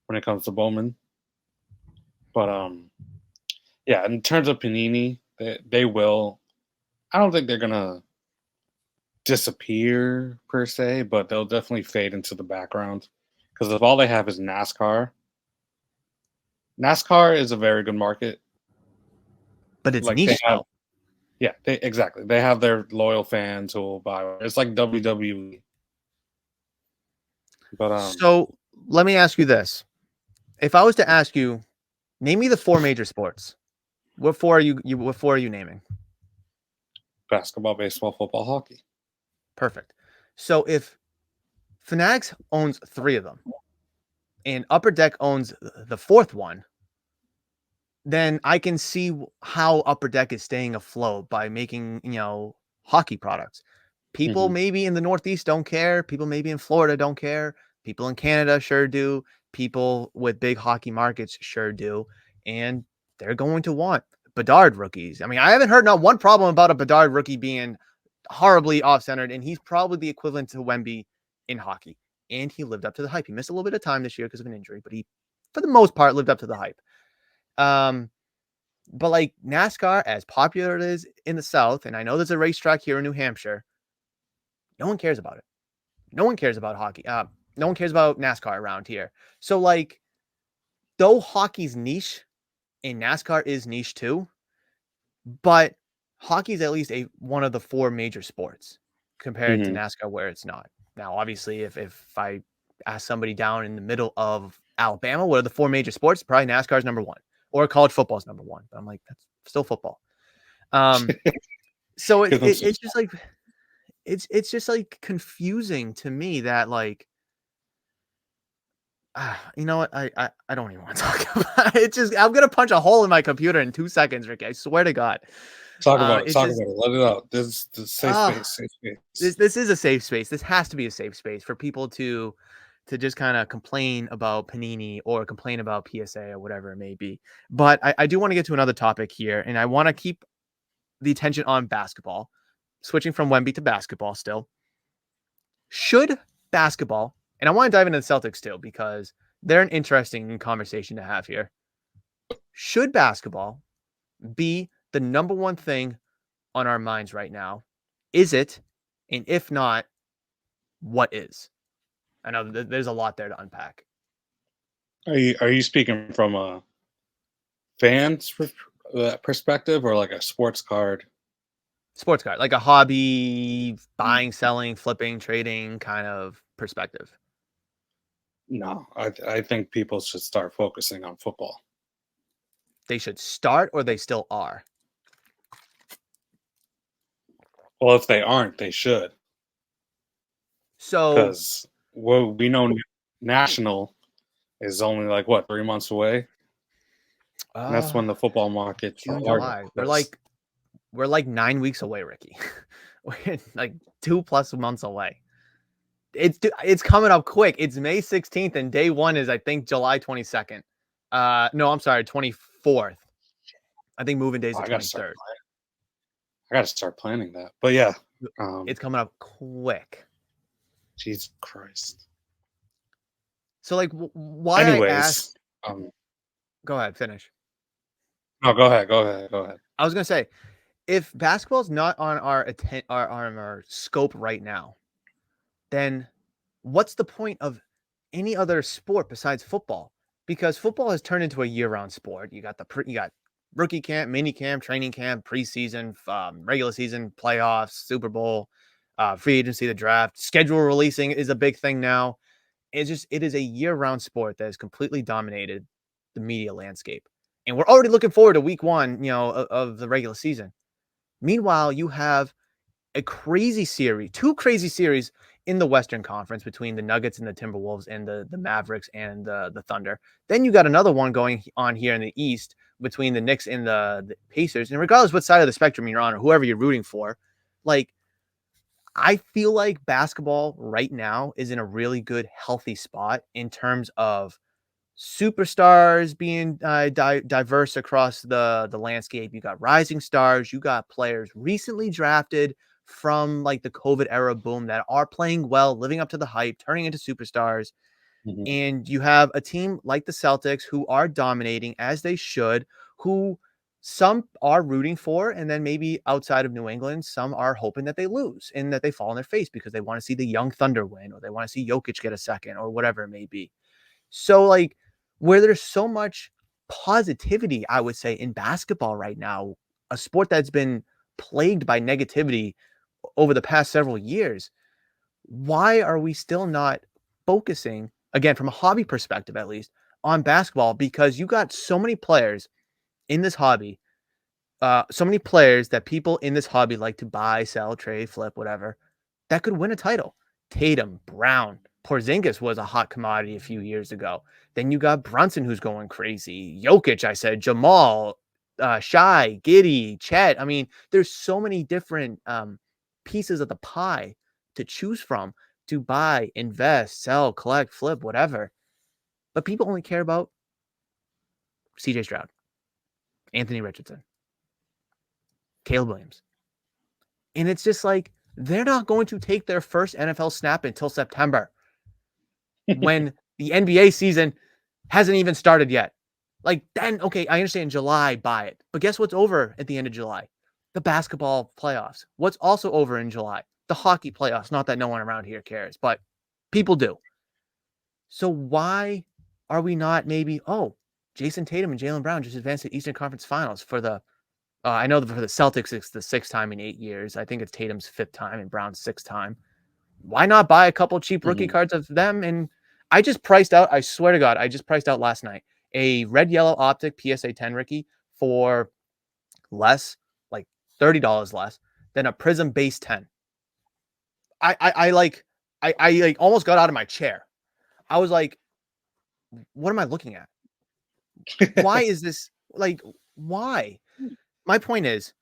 when it comes to Bowman. But yeah, in terms of Panini, they will. I don't think they're gonna disappear per se, but they'll definitely fade into the background because if all they have is NASCAR is a very good market. But it's Like they niche have, though. yeah, they exactly. They have their loyal fans who will buy. It's like WWE, but So let me ask you this. If I was to ask you, name me the four major sports. What four are you naming? basketball, baseball, football, hockey. Perfect. So if Fanatics owns three of them and Upper Deck owns the fourth one, then I can see how Upper Deck is staying afloat by making, hockey products. People Hmm. maybe in the Northeast don't care. People maybe in Florida don't care. People in Canada sure do. People with big hockey markets sure do. And they're going to want Bedard rookies. I mean, I haven't heard not one problem about a Bedard rookie being horribly off-centered, and he's probably the equivalent to Wemby in hockey. And he lived up to the hype. He missed a little bit of time this year because of an injury, but he, for the most part, lived up to the hype. Um, but like NASCAR, as popular it is in the South, and I know there's a racetrack here in New Hampshire, no one cares about it. No one cares about hockey. No one cares about NASCAR around here. So like, though hockey's niche and NASCAR is niche too, but hockey's at least a one of the four major sports compared to Hmm. NASCAR where it's not. Now, obviously, if I ask somebody down in the middle of Alabama, what are the four major sports? Probably NASCAR is number one, or college football is number one. But I'm like, that's still football. Um, so Give them some. it's just like it's just like confusing to me that like you know what, I don't even want to talk about it. It's just I'm gonna punch a hole in my computer in 2 seconds, Ricky. I swear to God. Talk about it. It's Talk just about it. Let it out. This safe ah space. Safe this space. this is a safe space. This has to be a safe space for people to just kind of complain about Panini or complain about PSA or whatever it may be. But I do want to get to another topic here, and I want to keep the attention on basketball, switching from Wemby to basketball still. Should basketball, and I want to dive into the Celtics too, because they're an interesting conversation to have here. Should basketball be the the number one thing on our minds right now? Is it? And if not, what is? I know there's a lot there to unpack. Are you speaking from a fan's perspective or like a sports card? Sports card, like a hobby, buying, selling, flipping, trading kind of perspective. No, I think people should start focusing on football. They should start or they still are. Well, if they aren't, they should, So, because well, we know national is only like what 3 months away, and that's uh, when the football market's the June, July. We're largest. like we're like 9 weeks away, Ricky. We're like 2 plus months away. It's coming up quick. It's May 16th and day 1 is I think July 22nd. No, I'm sorry, 24th. I think moving day is Oh, the I gotta start. 23rd. I gotta start planning that. But yeah, It's coming up quick. Jesus Christ. So like why I Anyways, asked, go ahead, finish. no, go ahead, go ahead, go ahead. I was going to say if basketball's not on our scope right now, then what's the point of any other sport besides football? Because football has turned into a year-round sport. You got rookie camp, mini camp, training camp, preseason, regular season, playoffs, Super Bowl, free agency, the draft, schedule releasing is a big thing now. It is a year-round sport that has completely dominated the media landscape, and we're already looking forward to week 1, of the regular season. Meanwhile, you have a crazy series, 2 crazy series in the Western Conference between the Nuggets and the Timberwolves and the Mavericks and the Thunder. Then you got another one going on here in the East between the Knicks and the Pacers. And regardless what side of the spectrum you're on or whoever you're rooting for, like I feel like basketball right now is in a really good, healthy spot in terms of superstars being diverse across the landscape. You got rising stars. You got players recently drafted from like the COVID era boom that are playing well, living up to the hype, turning into superstars. Mhm, And you have a team like the Celtics who are dominating as they should, who some are rooting for, and then maybe outside of New England, some are hoping that they lose and that they fall on their face because they want to see the young Thunder win or they want to see Jokic get a second or whatever it may be. So, like, where there's so much positivity, I would say, in basketball right now, a sport that's been plagued by negativity over the past several years, why are we still not focusing, again, from a hobby perspective at least, on basketball? Because you got so many players in this hobby, so many players that people in this hobby like to buy, sell, trade, flip, whatever, that could win a title. Tatum, Brown, Porzingis was a hot commodity a few years ago. Then you got Brunson who's going crazy. Jokic, I said, Jamal, Shy, Giddy, Chet. I mean, there's so many different pieces of the pie to choose from to buy, invest, sell, collect, flip, whatever. But people only care about CJ Stroud, Anthony Richardson, Caleb Williams. And it's just like they're not going to take their first NFL snap until September when the NBA season hasn't even started yet. Like, then, okay, I understand July, buy it. But guess what's over at the end of July? The basketball playoffs. What's also over in July? The hockey playoffs. Not that no one around here cares, but people do. So why are we not maybe, Jason Tatum and Jaylen Brown just advanced to Eastern Conference Finals for the I know for the Celtics, it's the 6th time in 8 years. I think it's Tatum's 5th time and Brown's 6th time. Why not buy a couple cheap rookie mhm. cards of them? And I just priced out, I swear to God, I just priced out last night a red yellow optic PSA 10 rookie for less, like $30 less than a Prism base 10. I like almost got out of my chair. I was like, what am I looking at? Why is this like why? My point is,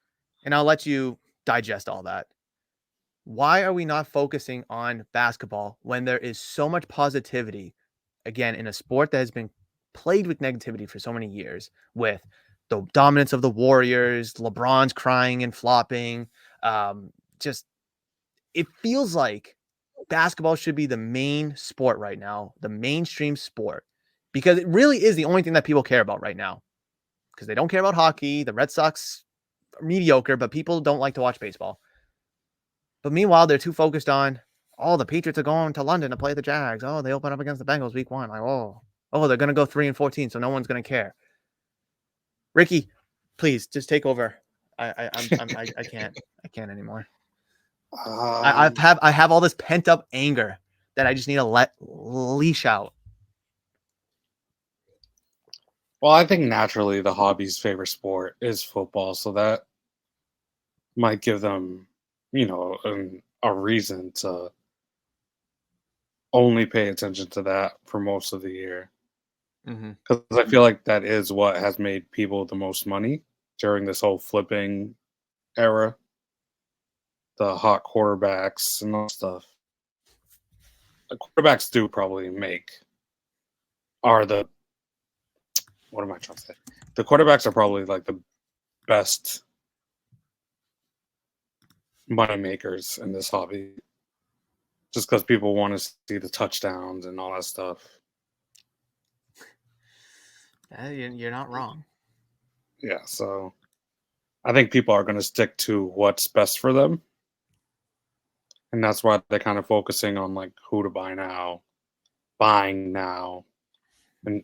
and I'll let you digest all that. Why are we not focusing on basketball when there is so much positivity, again, in a sport that has been plagued with negativity for so many years, with the dominance of the Warriors, LeBron's crying and flopping? Just it feels like basketball should be the main sport right now, the mainstream sport, because it really is the only thing that people care about right now. Because they don't care about hockey. The Red Sox mediocre, but people don't like to watch baseball. But meanwhile, they're too focused on, oh, the Patriots are going to London to play the Jags. Oh, they open up against the Bengals week 1. Like, they're going to go 3-14, so no one's going to care. Ricky, please just take over. I can't anymore. I have all this pent up anger that I just need to let leash out. Well, I think naturally the hobby's favorite sport is football, so that might give them, a reason to only pay attention to that for most of the year. Because I feel like that is what has made people the most money during this whole flipping era. The hot quarterbacks and all stuff. The quarterbacks do probably are the, what am I trying to say? The quarterbacks are probably like the best money makers in this hobby. Just because people want to see the touchdowns and all that stuff. You're not wrong. Yeah, so I think people are going to stick to what's best for them. And that's why they're kind of focusing on like who to buy now, buying now, and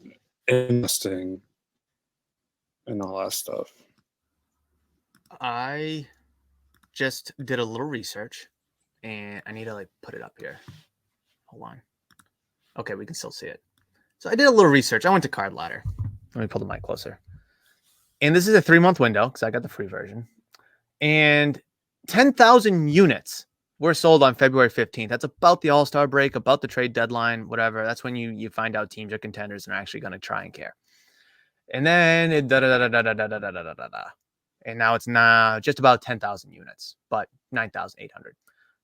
investing and all that stuff. I just did a little research and I need to like put it up here. Hold on. Okay, we can still see it. So I did a little research. I went to Card Ladder. Let me pull the mic closer. And this is a 3-month window because I got the free version. And 10,000 units were sold on February 15th. That's about the All-Star break, about the trade deadline, whatever. That's when you find out teams are contenders and are actually going to try and care. And then and now it's now just about 10,000 units, but 9,800.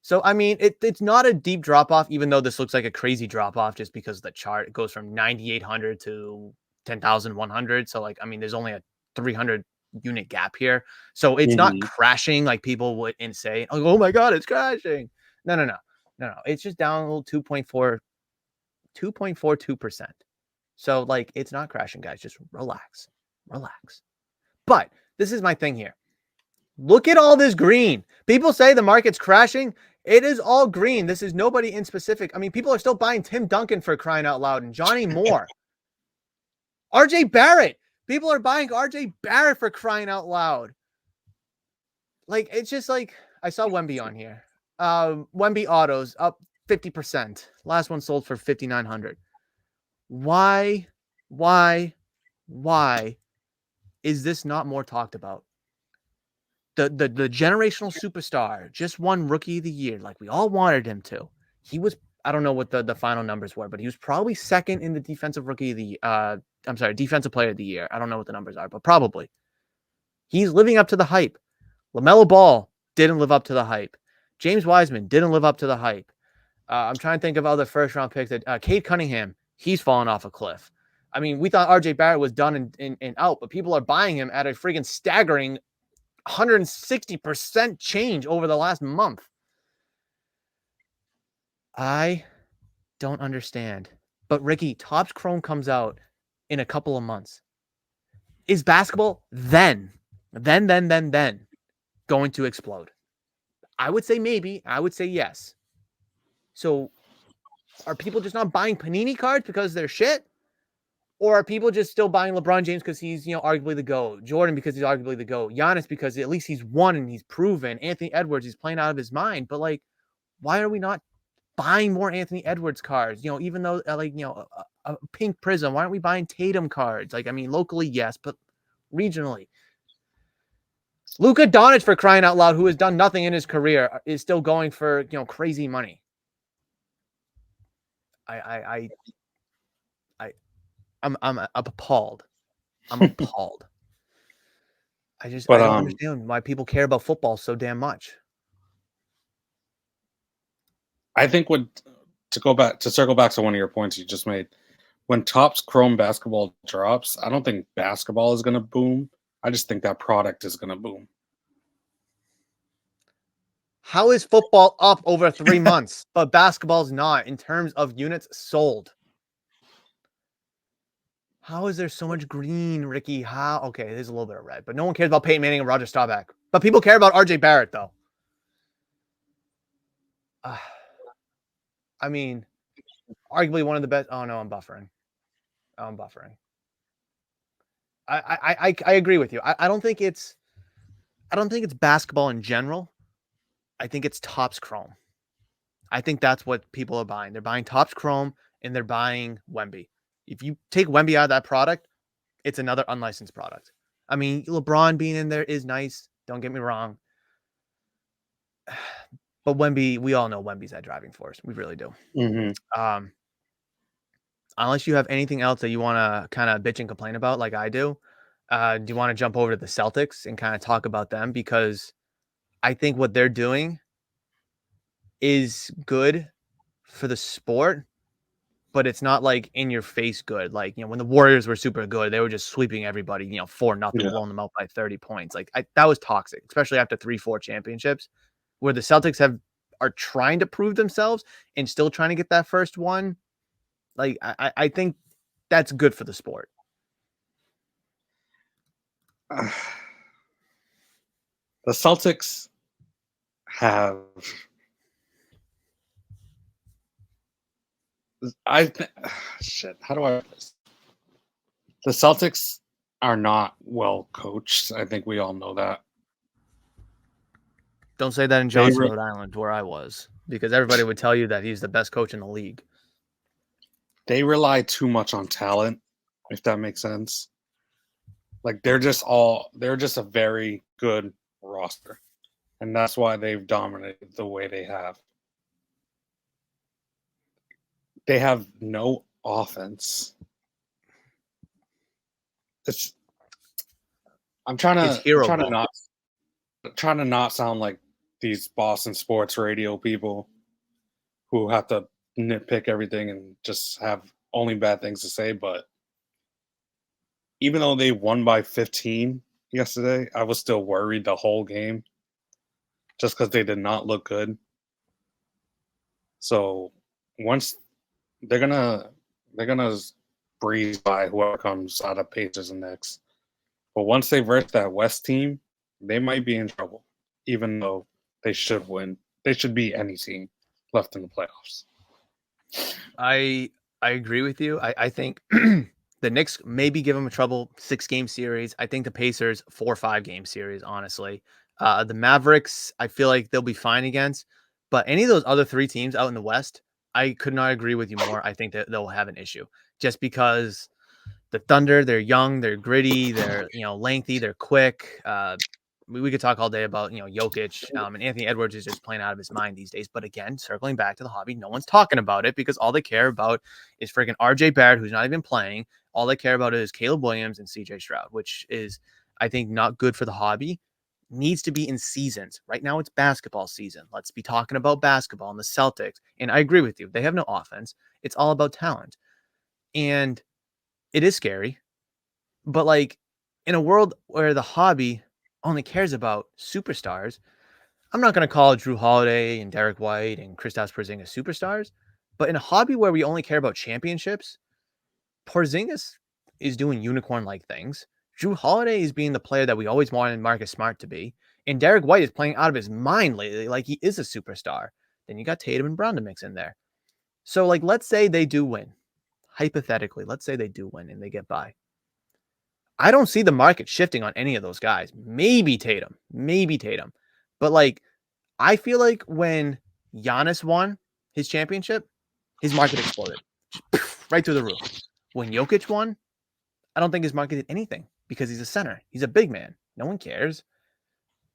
So, I mean, it's not a deep drop-off, even though this looks like a crazy drop-off just because the chart it goes from 9,800 to 10,100. So, like, I mean, there's only a 300 unit gap here. So it's not crashing like people would say, oh my God, it's crashing. No. It's just down a little 2.42%. So, like, it's not crashing, guys. Just relax. But this is my thing here. Look at all this green. People say the market's crashing. It is all green. This is nobody in specific. I mean, people are still buying Tim Duncan for crying out loud and Johnny Moore. RJ Barrett. People are buying RJ Barrett for crying out loud. Like, it's just like, I saw Wemby on here. Wemby autos up 50%. Last one sold for 5,900. Why is this not more talked about? The generational superstar just won Rookie of the Year like we all wanted him to. He was, I don't know what the final numbers were, but he was probably second in the defensive defensive player of the year. I don't know what the numbers are, but probably. He's living up to the hype. LaMelo Ball didn't live up to the hype. James Wiseman didn't live up to the hype. I'm trying to think of other first-round picks. Cade Cunningham, he's fallen off a cliff. I mean, we thought RJ Barrett was done and out, but people are buying him at a freaking staggering 160% change over the last month. I don't understand. But Ricky, Topps Chrome comes out in a couple of months. Is basketball then going to explode? I would say maybe. I would say yes. So are people just not buying Panini cards because they're shit? Or are people just still buying LeBron James because he's, arguably the GOAT? Jordan because he's arguably the GOAT? Giannis because at least he's won and he's proven? Anthony Edwards, he's playing out of his mind. But, like, why are we not buying more Anthony Edwards cards? Even though, a pink prism, why aren't we buying Tatum cards? Like, I mean, locally, yes, but regionally. Luka Doncic, for crying out loud, who has done nothing in his career, is still going for, crazy money. I'm appalled. I'm appalled. I don't understand why people care about football so damn much. I think to circle back to one of your points you just made, when Topps Chrome basketball drops, I don't think basketball is going to boom. I just think that product is going to boom. How is football up over 3 months, but basketball's not in terms of units sold? How is there so much green, Ricky? How? Okay, there's a little bit of red, but no one cares about Peyton Manning and Roger Staubach. But people care about RJ Barrett, though. Uh, I mean, arguably one of the best. Oh no, I'm buffering. I'm buffering. I agree with you. I don't think it's basketball in general. I think it's Topps Chrome. I think that's what people are buying. They're buying Topps Chrome and they're buying Wemby. If you take Wemby out of that product, it's another unlicensed product. I mean, LeBron being in there is nice. Don't get me wrong. But Wemby, we all know Wemby's that driving force. We really do. Mm-hmm. Um, unless you have anything else that you want to kind of bitch and complain about, like I do, do you want to jump over to the Celtics and kind of talk about them? Because I think what they're doing is good for the sport, but it's not like in your face good. Like, when the Warriors were super good, they were just sweeping everybody, 4-0, Yeah. blowing them out by 30 points. Like that was toxic, especially after 3-4 championships, where the Celtics are trying to prove themselves and still trying to get that first one. Like, I think that's good for the sport. The Celtics have shit. How do I? The Celtics are not well coached. I think we all know that. Don't say that in They Johnson, re- Rhode Island, where I was, because everybody would tell you that he's the best coach in the league. they rely too much on talent, if that makes sense. Like they're just a very good roster. And that's why they've dominated the way they have. They have no offense. It's It's hero ball. trying to not sound like these Boston sports radio people who have to nitpick everything and just have only bad things to say, but even though they won by 15 yesterday, I was still worried the whole game just because they did not look good. So once they're gonna breeze by whoever comes out of Pacers and Knicks. But once they verse that West team, they might be in trouble, even though they should win. They should beat any team left in the playoffs. I agree with you. I think the Knicks maybe give them a trouble 6-game series. I think the Pacers 4 or 5 game series. Honestly, the Mavericks I feel like they'll be fine against, but any of those other 3 teams out in the West, I could not agree with you more. I think that they'll have an issue just because the Thunder, they're young, they're gritty, they're lengthy, they're quick. We could talk all day about Jokic, and Anthony Edwards is just playing out of his mind these days. But again, circling back to the hobby, no one's talking about it because all they care about is freaking RJ Barrett, who's not even playing. All they care about is Caleb Williams and CJ Stroud, which is, I think, not good for the hobby. Needs to be in seasons. Right now, it's basketball season. Let's be talking about basketball and the Celtics. And I agree with you. They have no offense. It's all about talent. And it is scary. But like in a world where the hobby only cares about superstars, I'm not going to call Drew Holiday and Derek White and Kristaps Porzingis superstars, but in a hobby where we only care about championships, Porzingis is doing unicorn-like things. Drew Holiday is being the player that we always wanted Marcus Smart to be, and Derek White is playing out of his mind lately, like he is a superstar. Then you got Tatum and Brown to mix in there. So, like, let's say they do win. Hypothetically, let's say they do win and they get by. I don't see the market shifting on any of those guys. Maybe Tatum. But like, I feel like when Giannis won his championship, his market exploded right through the roof. When Jokic won, I don't think his market did anything because he's a center. He's a big man. No one cares.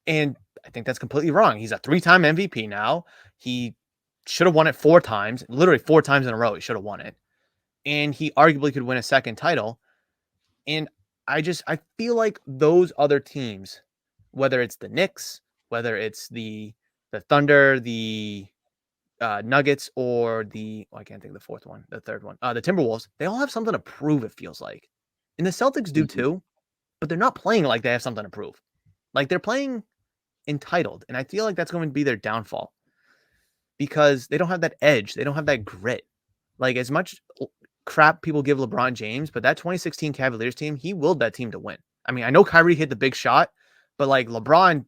And I think that's completely wrong. He's a 3-time MVP now. He should have won it 4 times, literally 4 times in a row. He should have won it. And he arguably could win a second title. And I feel like those other teams, whether it's the Knicks, whether it's the Thunder, the Nuggets, or I can't think of the third one, the Timberwolves, they all have something to prove, it feels like. And the Celtics do Mhm. too, but they're not playing like they have something to prove. Like they're playing entitled. And I feel like that's going to be their downfall because they don't have that edge. They don't have that grit. Like as much crap people give LeBron James, but that 2016 Cavaliers team, he willed that team to win. I mean, I know Kyrie hit the big shot, but like LeBron,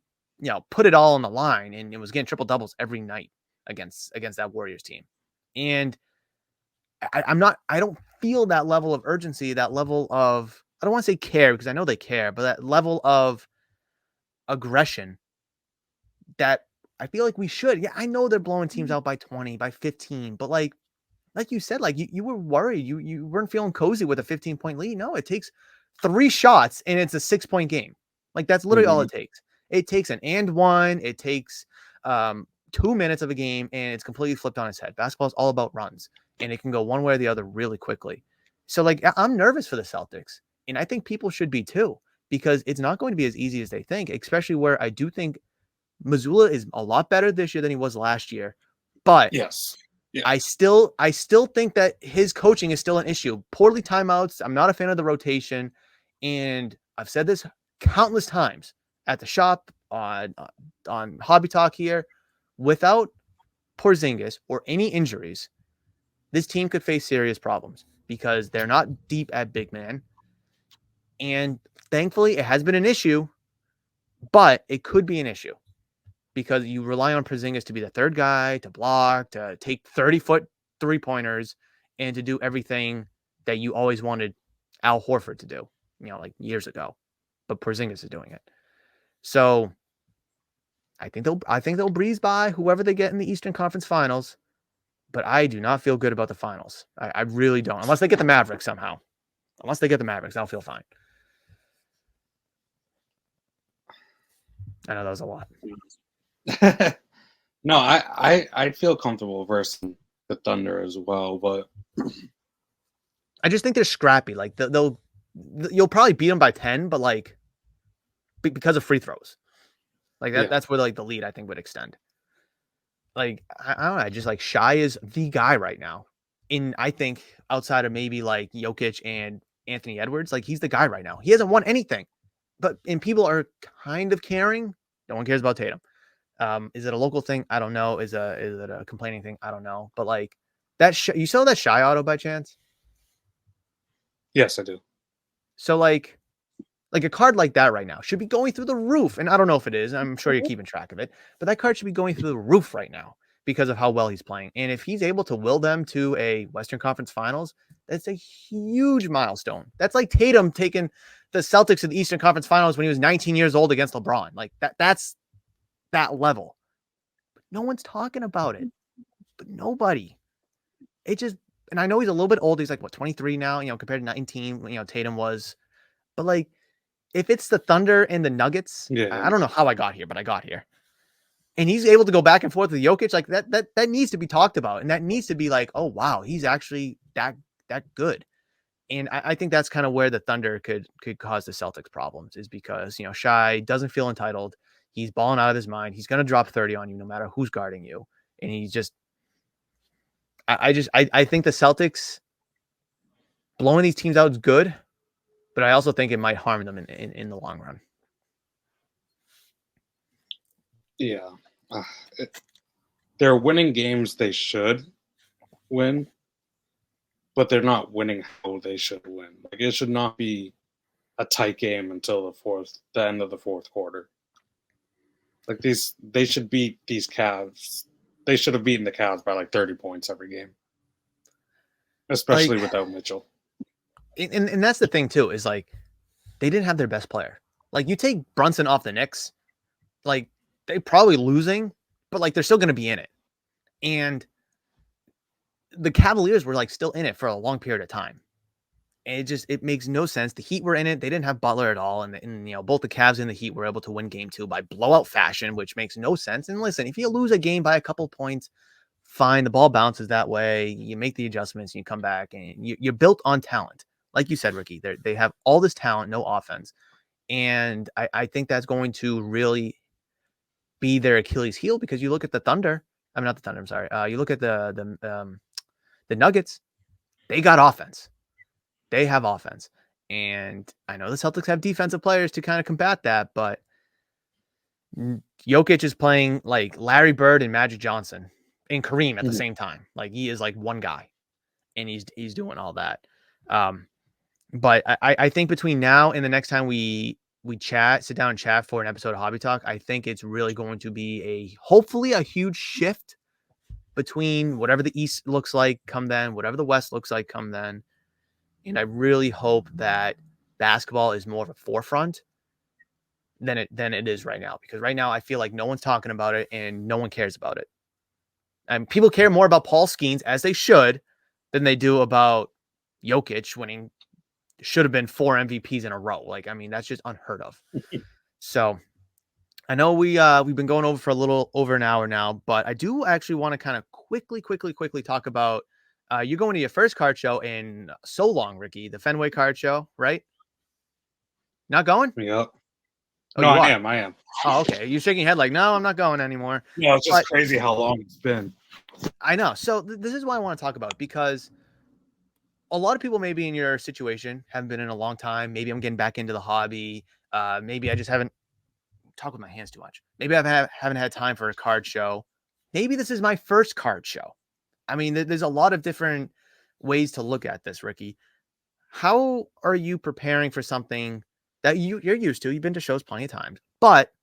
put it all on the line and it was getting triple doubles every night against that Warriors team. And I don't feel that level of urgency, that level of, I don't want to say care because I know they care, but that level of aggression that I feel like we should. Yeah, I know they're blowing teams out by 20, by 15, but like you said, like you were worried. You weren't feeling cozy with a 15-point lead. No, it takes 3 shots and it's a 6-point game. Like that's literally all Mhm. it takes. It takes an and one, it takes 2 minutes of a game, and it's completely flipped on its head. Basketball is all about runs, and it can go one way or the other really quickly. So like I'm nervous for the Celtics, and I think people should be too, because it's not going to be as easy as they think, especially where I do think Missoula is a lot better this year than he was last year. But Yes. Yeah. I still think that his coaching is still an issue. Poorly timeouts. I'm not a fan of the rotation, and I've said this countless times at the shop on Hobby Talk here. Without Porzingis or any injuries, this team could face serious problems because they're not deep at big man. And thankfully, it has been an issue, but it could be an issue because you rely on Porzingis to be the third guy, to block, to take 30-foot 3-pointers, and to do everything that you always wanted Al Horford to do, like years ago. But Porzingis is doing it. So I think they'll breeze by whoever they get in the Eastern Conference Finals. But I do not feel good about the finals. I really don't. Unless they get the Mavericks somehow. Unless they get the Mavericks, I'll feel fine. I know that was a lot. No, I feel comfortable versus the Thunder as well, but I just think they're scrappy. Like you'll probably beat them by 10, but like because of free throws. Like yeah, that's where like the lead I think would extend. Like I don't know, I just like Shy is the guy right now. I think outside of maybe like Jokic and Anthony Edwards, like he's the guy right now. He hasn't won anything, and people are kind of caring. No one cares about Tatum. Is it a local thing? I don't know. Is it a complaining thing? I don't know. But like you saw that Shy auto by chance? yes, I do. So like a card like that right now should be going through the roof. And I don't know if it is. I'm sure you're keeping track of it, but that card should be going through the roof right now because of how well he's playing. And if he's able to will them to a Western Conference Finals, that's a huge milestone. That's like Tatum taking the Celtics to the Eastern Conference Finals when he was 19 years old against LeBron. Like that's that level. But no one's talking about it. But nobody. It just, and I know he's a little bit old. He's like what, 23 now, compared to 19, Tatum was. But like if it's the Thunder and the Nuggets, Yeah, I don't know how I got here, but I got here. And he's able to go back and forth with Jokic, like that needs to be talked about. And that needs to be like, oh wow, he's actually that good. And I think that's kind of where the Thunder could cause the Celtics problems, is because Shy doesn't feel entitled. He's balling out of his mind. He's gonna drop 30 on you no matter who's guarding you. And he's just I think the Celtics blowing these teams out is good, but I also think it might harm them in the long run. yeah. Uh, it, they're winning games they should win, but they're not winning how they should win. Like it should not be a tight game until the end of the fourth quarter. Like they should beat these Cavs. They should have beaten the Cavs by like 30 points every game, especially Like, without Mitchell. and that's the thing too, is like they didn't have their best player. Like you take Brunson off the Knicks, like they probably losing, but like they're still going to be in it. And the Cavaliers were like still in it for a long period of time. And it makes no sense. The Heat were in it. They didn't have Butler at all. And both the Cavs and the Heat were able to win game 2 by blowout fashion, which makes no sense. And listen, if you lose a game by a couple points, fine. The ball bounces that way. You make the adjustments and you come back, and you're built on talent. Like you said, Ricky, they have all this talent, no offense. And I think that's going to really be their Achilles heel, because you look at the Thunder. I mean, not the Thunder. I'm sorry. You look at the Nuggets. They got offense. They have offense. And I know the Celtics have defensive players to kind of combat that, but Jokic is playing like Larry Bird and Magic Johnson and Kareem at the same time. Like he is like one guy. and he's doing all that. Um, but I think between now and the next time we sit down and chat for an episode of Hobby Talk, I think it's really going to be hopefully a huge shift between whatever the East looks like come then, whatever the West looks like come then. And I really hope that basketball is more of a forefront than it is right now, because right now I feel like no one's talking about it and no one cares about it. And people care more about Paul Skeens, as they should, than they do about Jokic winning should have been 4 MVPs in a row. Like, I mean, that's just unheard of. So I know we've been going over for a little over an hour now, but I do actually want to kind of quickly talk about you're going to your first card show in so long, Ricky, the Fenway card show, right? Not going? Yep. Oh, No, you I are. am. I am. Oh, okay. You're shaking your head like, no, I'm not going anymore. Yeah, it's just But crazy how long it's been. I know. So this is what I want to talk about, because a lot of people maybe in your situation haven't been in a long time. Maybe I'm getting back into the hobby. Maybe I just haven't talked with my hands too much. Maybe haven't had time for a card show. Maybe this is my first card show. I mean, there's a lot of different ways to look at this, Ricky. How are you preparing for something that you're used to? You've been to shows plenty of times, but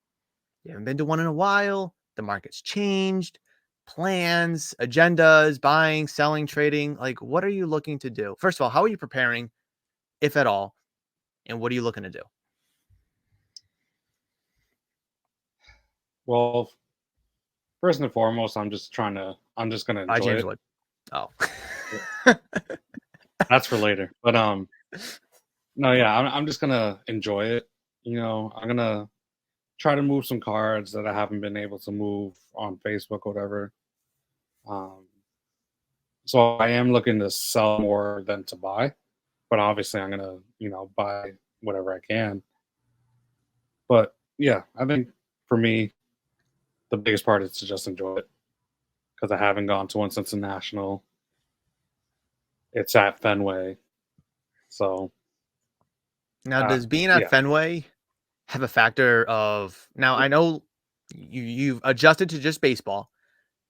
you haven't been to one in a while. The market's changed, plans, agendas, buying, selling, trading. Like, what are you looking to do? First of all, how are you preparing, if at all? And what are you looking to do? Well, first and foremost, I'm just gonna enjoy James it. Wood. Oh, That's for later. But no, yeah, I'm just gonna enjoy it. I'm gonna try to move some cards that I haven't been able to move on Facebook or whatever. Um, so I am looking to sell more than to buy, but obviously I'm gonna, buy whatever I can. But yeah, I think for me, the biggest part is to just enjoy it because I haven't gone to one since the national. It's at Fenway, so now does being at yeah, Fenway have a factor of, now I know you've adjusted to just baseball,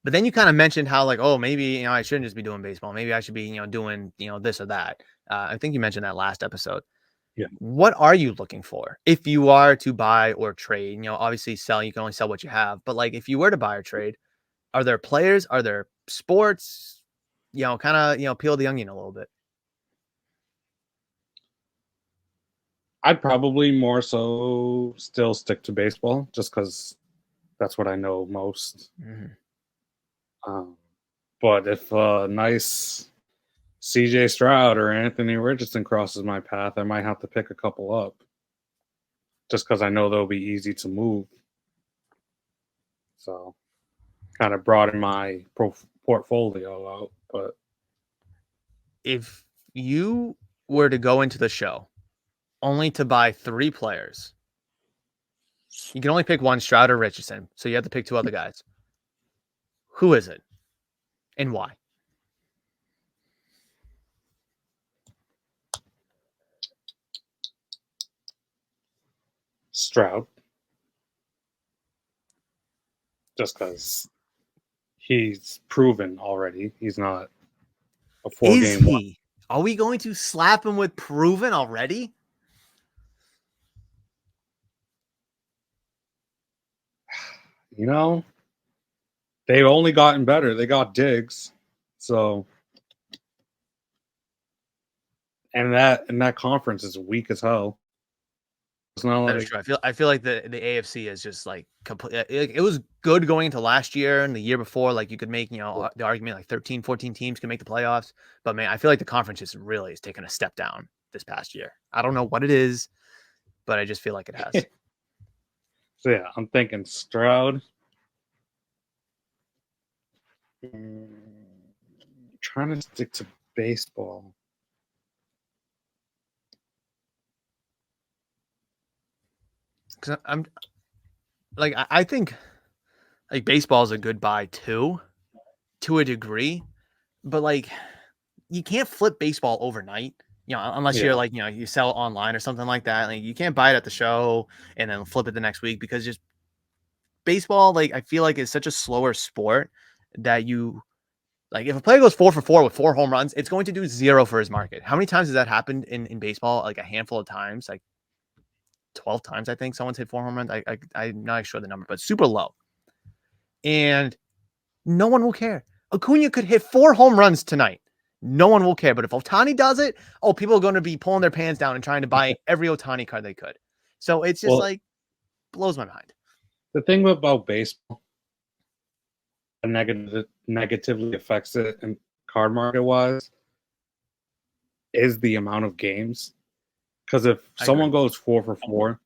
but then you kind of mentioned how, like, oh, maybe, I shouldn't just be doing baseball. Maybe I should be, doing, this or that. I think you mentioned that last episode. yeah. What are you looking for if you are to buy or trade? Obviously sell, you can only sell what you have, but like if you were to buy or trade, are there players? Are there sports? Kind of, peel the onion a little bit. I'd probably more so still stick to baseball just because that's what I know most. Mhm. Um, but if a nice CJ Stroud or Anthony Richardson crosses my path, I might have to pick a couple up just because I know they'll be easy to move. So kind of broaden my portfolio out. But If you were to go into the show only to buy 3 players, you can only pick one, Stroud or Richardson. So you have to pick 2 other guys. Who is it and why? Stroud, just because he's proven already, he's not a four Is game one. he? Are we going to slap him with proven already? They've only gotten better. They got Diggs, so and that conference is weak as hell. It's not That is like true. I feel like the AFC is just like complete. It was good going into last year and the year before. Like you could make, the argument like 13, 14 teams can make the playoffs. But man, I feel like the conference just really is taking a step down this past year. I don't know what it is, but I just feel like it has. so. Yeah, I'm thinking Stroud. Trying to stick to baseball. Because I'm like, I think like baseball is a good buy too, to a degree, but like you can't flip baseball overnight. Unless you're Yeah, like, you sell it online or something like that. Like you can't buy it at the show and then flip it the next week, because just baseball, like I feel like is such a slower sport that Like if a player goes 4 for 4 with 4 home runs, it's going to do 0 for his market. How many times has that happened in baseball? Like a handful of times, like 12 times, I think someone's hit 4 home runs. I'm not sure the number, but super low. And no one will care. Acuna could hit 4 home runs tonight. No one will care. But if Ohtani does it, people are going to be pulling their pants down and trying to buy every Ohtani card they could. So it's just Well, like blows my mind. the thing about baseball negatively affects it and card market wise is the amount of games. Because if someone goes 4 for 4,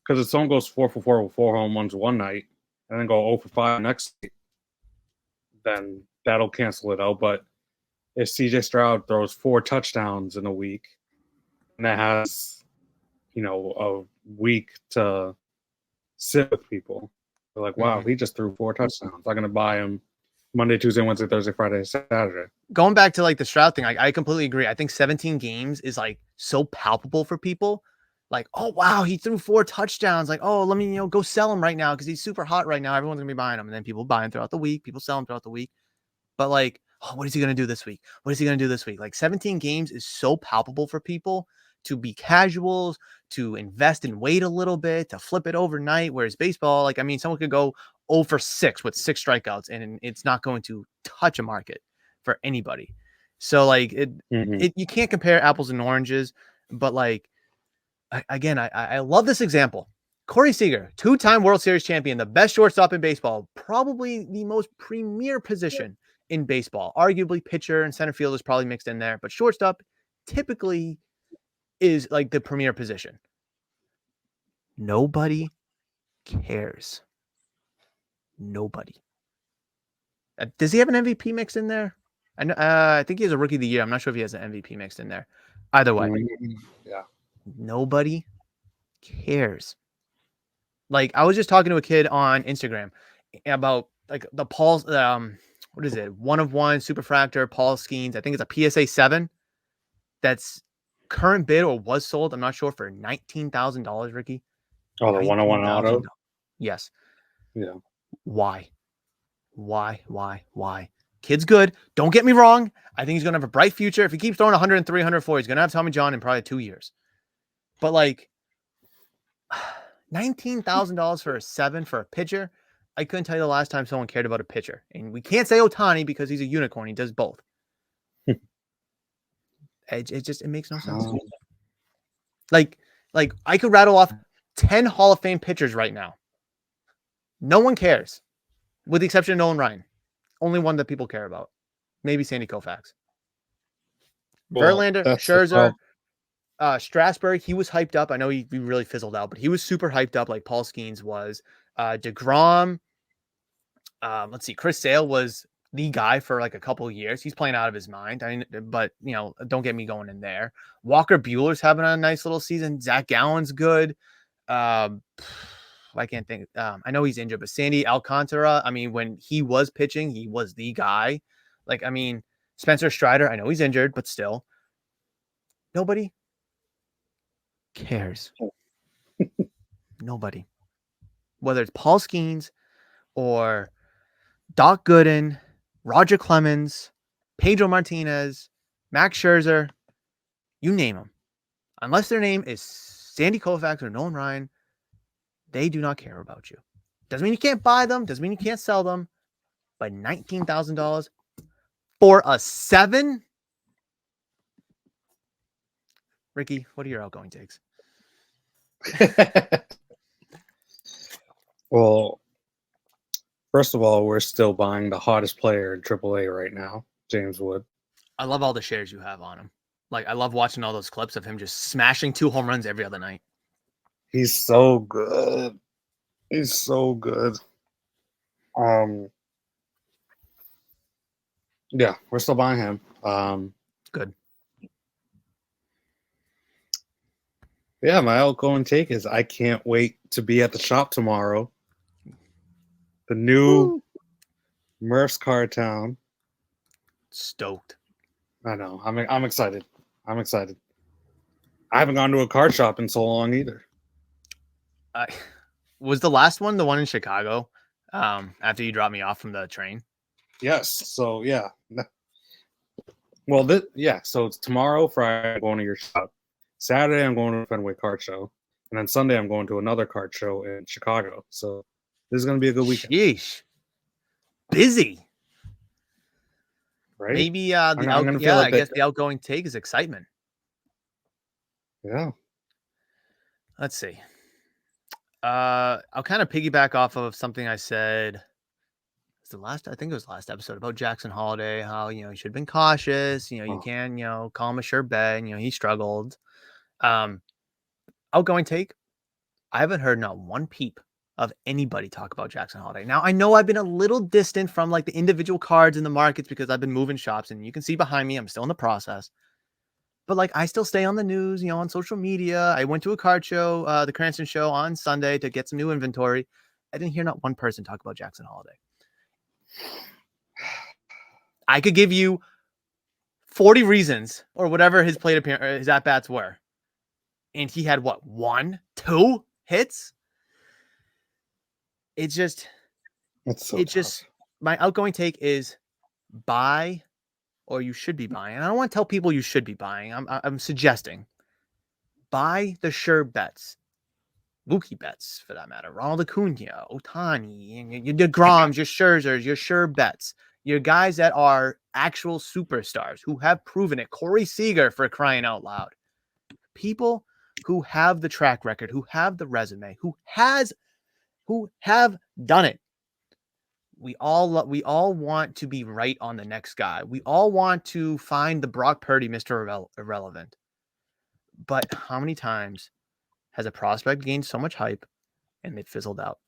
because if someone goes 4 for 4 with 4 home runs one night and then go 0 for 5 next night, then that'll cancel it out. But if CJ Stroud throws 4 touchdowns in a week and that has, a week to sit with people, they're like, wow, he just threw 4 touchdowns. I'm going to buy him Monday, Tuesday, Wednesday, Thursday, Friday, Saturday. Going back to like the Stroud thing, I completely agree. I think 17 games is like so palpable for people. Like, oh wow, he threw 4 touchdowns. Like, oh, let me go sell him right now because he's super hot right now. Everyone's gonna be buying him, and then people buy him throughout the week. People sell him throughout the week. But like, oh, what is he gonna do this week? What is he gonna do this week? Like 17 games is so palpable for people to be casuals, to invest and wait a little bit, to flip it overnight. Whereas baseball, like, I mean, someone could go 0 for 6 with 6 strikeouts, and it's not going to touch a market for anybody. So like it you can't compare apples and oranges, but like I love this example. Corey Seager, 2-time World Series champion, the best shortstop in baseball, probably the most premier position in baseball. Arguably pitcher and center field is probably mixed in there, but shortstop typically is like the premier position. Nobody cares. Nobody. Does he have an MVP mixed in there? I think he has a rookie of the year. I'm not sure if he has an MVP mixed in there. Either way, Yeah. nobody cares. Like I was just talking to a kid on Instagram about like the Paul's what is it? 1 of 1 superfractor Paul Skeens. I think it's a PSA 7 that's current bid or was sold. I'm not sure for $19,000, Ricky. Oh, the 101 auto? Yes. Yeah. Why? Why? Kid's good. Don't get me wrong. I think he's going to have a bright future. If he keeps throwing 103, 104, he's going to have Tommy John in probably 2 years. But like $19,000 for a 7 for a pitcher. I couldn't tell you the last time someone cared about a pitcher. And we can't say Ohtani because he's a unicorn. He does both. It makes no sense. Like I could rattle off 10 Hall of Fame pitchers right now. No one cares, with the exception of Nolan Ryan. Only one that people care about. Maybe Sandy Koufax. Well, Verlander, Scherzer, Strasburg, he was hyped up. I know he really fizzled out, but he was super hyped up like Paul Skeens was. DeGrom, let's see, Chris Sale was the guy for like a couple of years. He's playing out of his mind. But don't get me going in there. Walker Bueller's having a nice little season. Zach Gallen's good. I can't think. I know he's injured, but Sandy Alcantara, I mean, when he was pitching, he was the guy. Like, I mean, Spencer Strider, I know he's injured, but still. Nobody cares. Nobody. Whether it's Paul Skeens or Doc Gooden, Roger Clemens, Pedro Martinez, Max Scherzer, you name them. Unless their name is Sandy Koufax or Nolan Ryan, they do not care about you. Doesn't mean you can't buy them. Doesn't mean you can't sell them. But $19,000 for a 7? Ricky, what are your outgoing takes? Well, first of all, we're still buying the hottest player in AAA right now, James Wood. I love all the shares you have on him. Like, I love watching all those clips of him just smashing 2 home runs every other night. He's so good. He's so good. Yeah, we're still buying him. Good. Yeah, my outgoing take is I can't wait to be at the shop tomorrow. The new Murph's Car Town. Stoked. I know. I'm excited. I'm excited. I haven't gone to a car shop in so long either. Was the last one the one in Chicago? After you dropped me off from the train? Yes. So yeah, Well, yeah. So it's tomorrow, Friday, I'm going to your shop. Saturday, I'm going to a Fenway card show, and then Sunday, I'm going to another card show in Chicago. So this is going to be a good weekend, Sheesh. Busy. right? Maybe I'm going to feel yeah, like I that. guess the outgoing take is excitement. Yeah. Let's see. I'll kind of piggyback off of something I said. It's the last, I think it was last episode about Jackson Holiday, how, he should have been cautious. You Oh, can, call him a sure bet. He struggled. Um, Outgoing take. I haven't heard not one peep of anybody talk about Jackson Holiday. Now, I know I've been a little distant from like the individual cards in the markets because I've been moving shops, and you can see behind me, I'm still in the process. But like, I still stay on the news, on social media. I went to a card show, the Cranston show on Sunday to get some new inventory. I didn't hear not one person talk about Jackson Holiday. I could give you 40 reasons or whatever his plate appearance, his at bats were, and he had what, 1, 2 hits. It's just, it's so it's tough. just my outgoing take is buy, or you should be buying. And I don't want to tell people you should be buying. I'm suggesting buy the sure bets. Mookie Betts, for that matter, Ronald Acuna, Otani, your DeGroms, your Scherzers, your sure bets, your guys that are actual superstars who have proven it. Corey Seager, for crying out loud. People who have the track record, who have the resume, who have done it. We all want to be right on the next guy. We all want to find the Brock Purdy, Mr. Irrelevant. But how many times has a prospect gained so much hype and they fizzled out?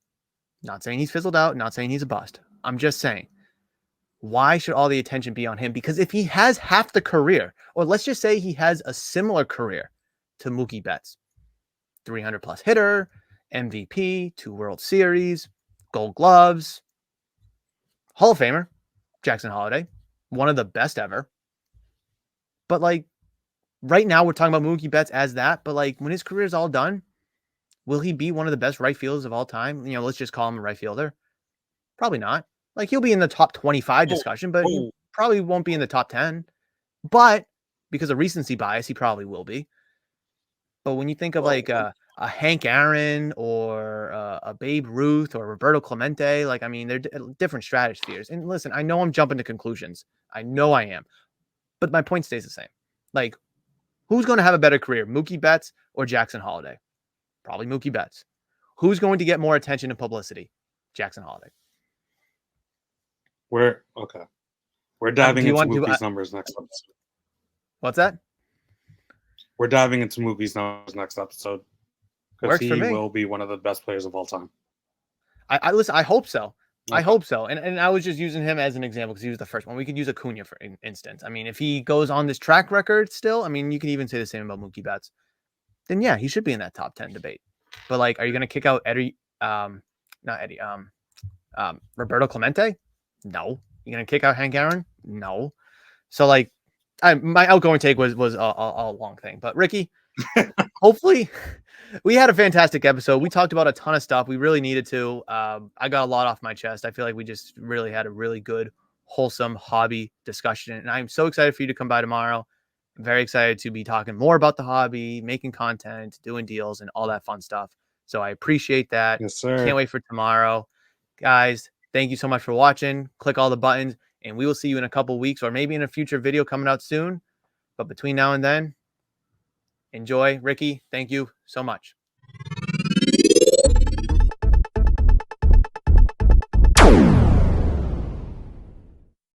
Not saying he's fizzled out, not saying he's a bust. I'm just saying, why should all the attention be on him? Because if he has half the career, or let's just say he has a similar career to Mookie Betts, 300 plus hitter, MVP, 2 World Series, Gold Gloves, Hall of Famer, Jackson Holiday, one of the best ever. But like right now, we're talking about Mookie Betts as that. But like when his career is all done, will he be one of the best right fielders of all time? Let's just call him a right fielder. Probably not. Like he'll be in the top 25 Oh, discussion, but he oh, probably won't be in the top 10. But because of recency bias, he probably will be. But when you think of oh, like a Hank Aaron or a Babe Ruth or Roberto Clemente, like, I mean, they're different stratospheres. And listen, I know I'm jumping to conclusions. I know I am. But my point stays the same. Like, who's going to have a better career, Mookie Betts or Jackson Holiday? Probably Mookie Betts. Who's going to get more attention and publicity? Jackson Holiday. okay. We're Do diving you into want to? movies numbers next episode. What's that? We're diving into movies numbers next episode because Works for he me. will be one of the best players of all time. I listen. I hope so. I Okay. hope so. And I was just using him as an example because he was the first one. We could use Acuna for instance. I mean, if he goes on this track record still, I mean, you can even say the same about Mookie Betts. Then yeah, he should be in that top 10 debate. But like, are you going to kick out Eddie? Not Eddie. Roberto Clemente? No. You going to kick out Hank Aaron? No. So like, my outgoing take was a long thing. But Ricky, hopefully we had a fantastic episode. We talked about a ton of stuff. We really needed to. I got a lot off my chest. I feel like we just really had a really good, wholesome hobby discussion. And I'm so excited for you to come by tomorrow. I'm very excited to be talking more about the hobby, making content, doing deals, and all that fun stuff. So I appreciate that. Yes, Can't sir. wait for tomorrow. Guys, thank you so much for watching. Click all the buttons, and we will see you in a couple weeks or maybe in a future video coming out soon. But between now and then, enjoy. Ricky, thank you so much.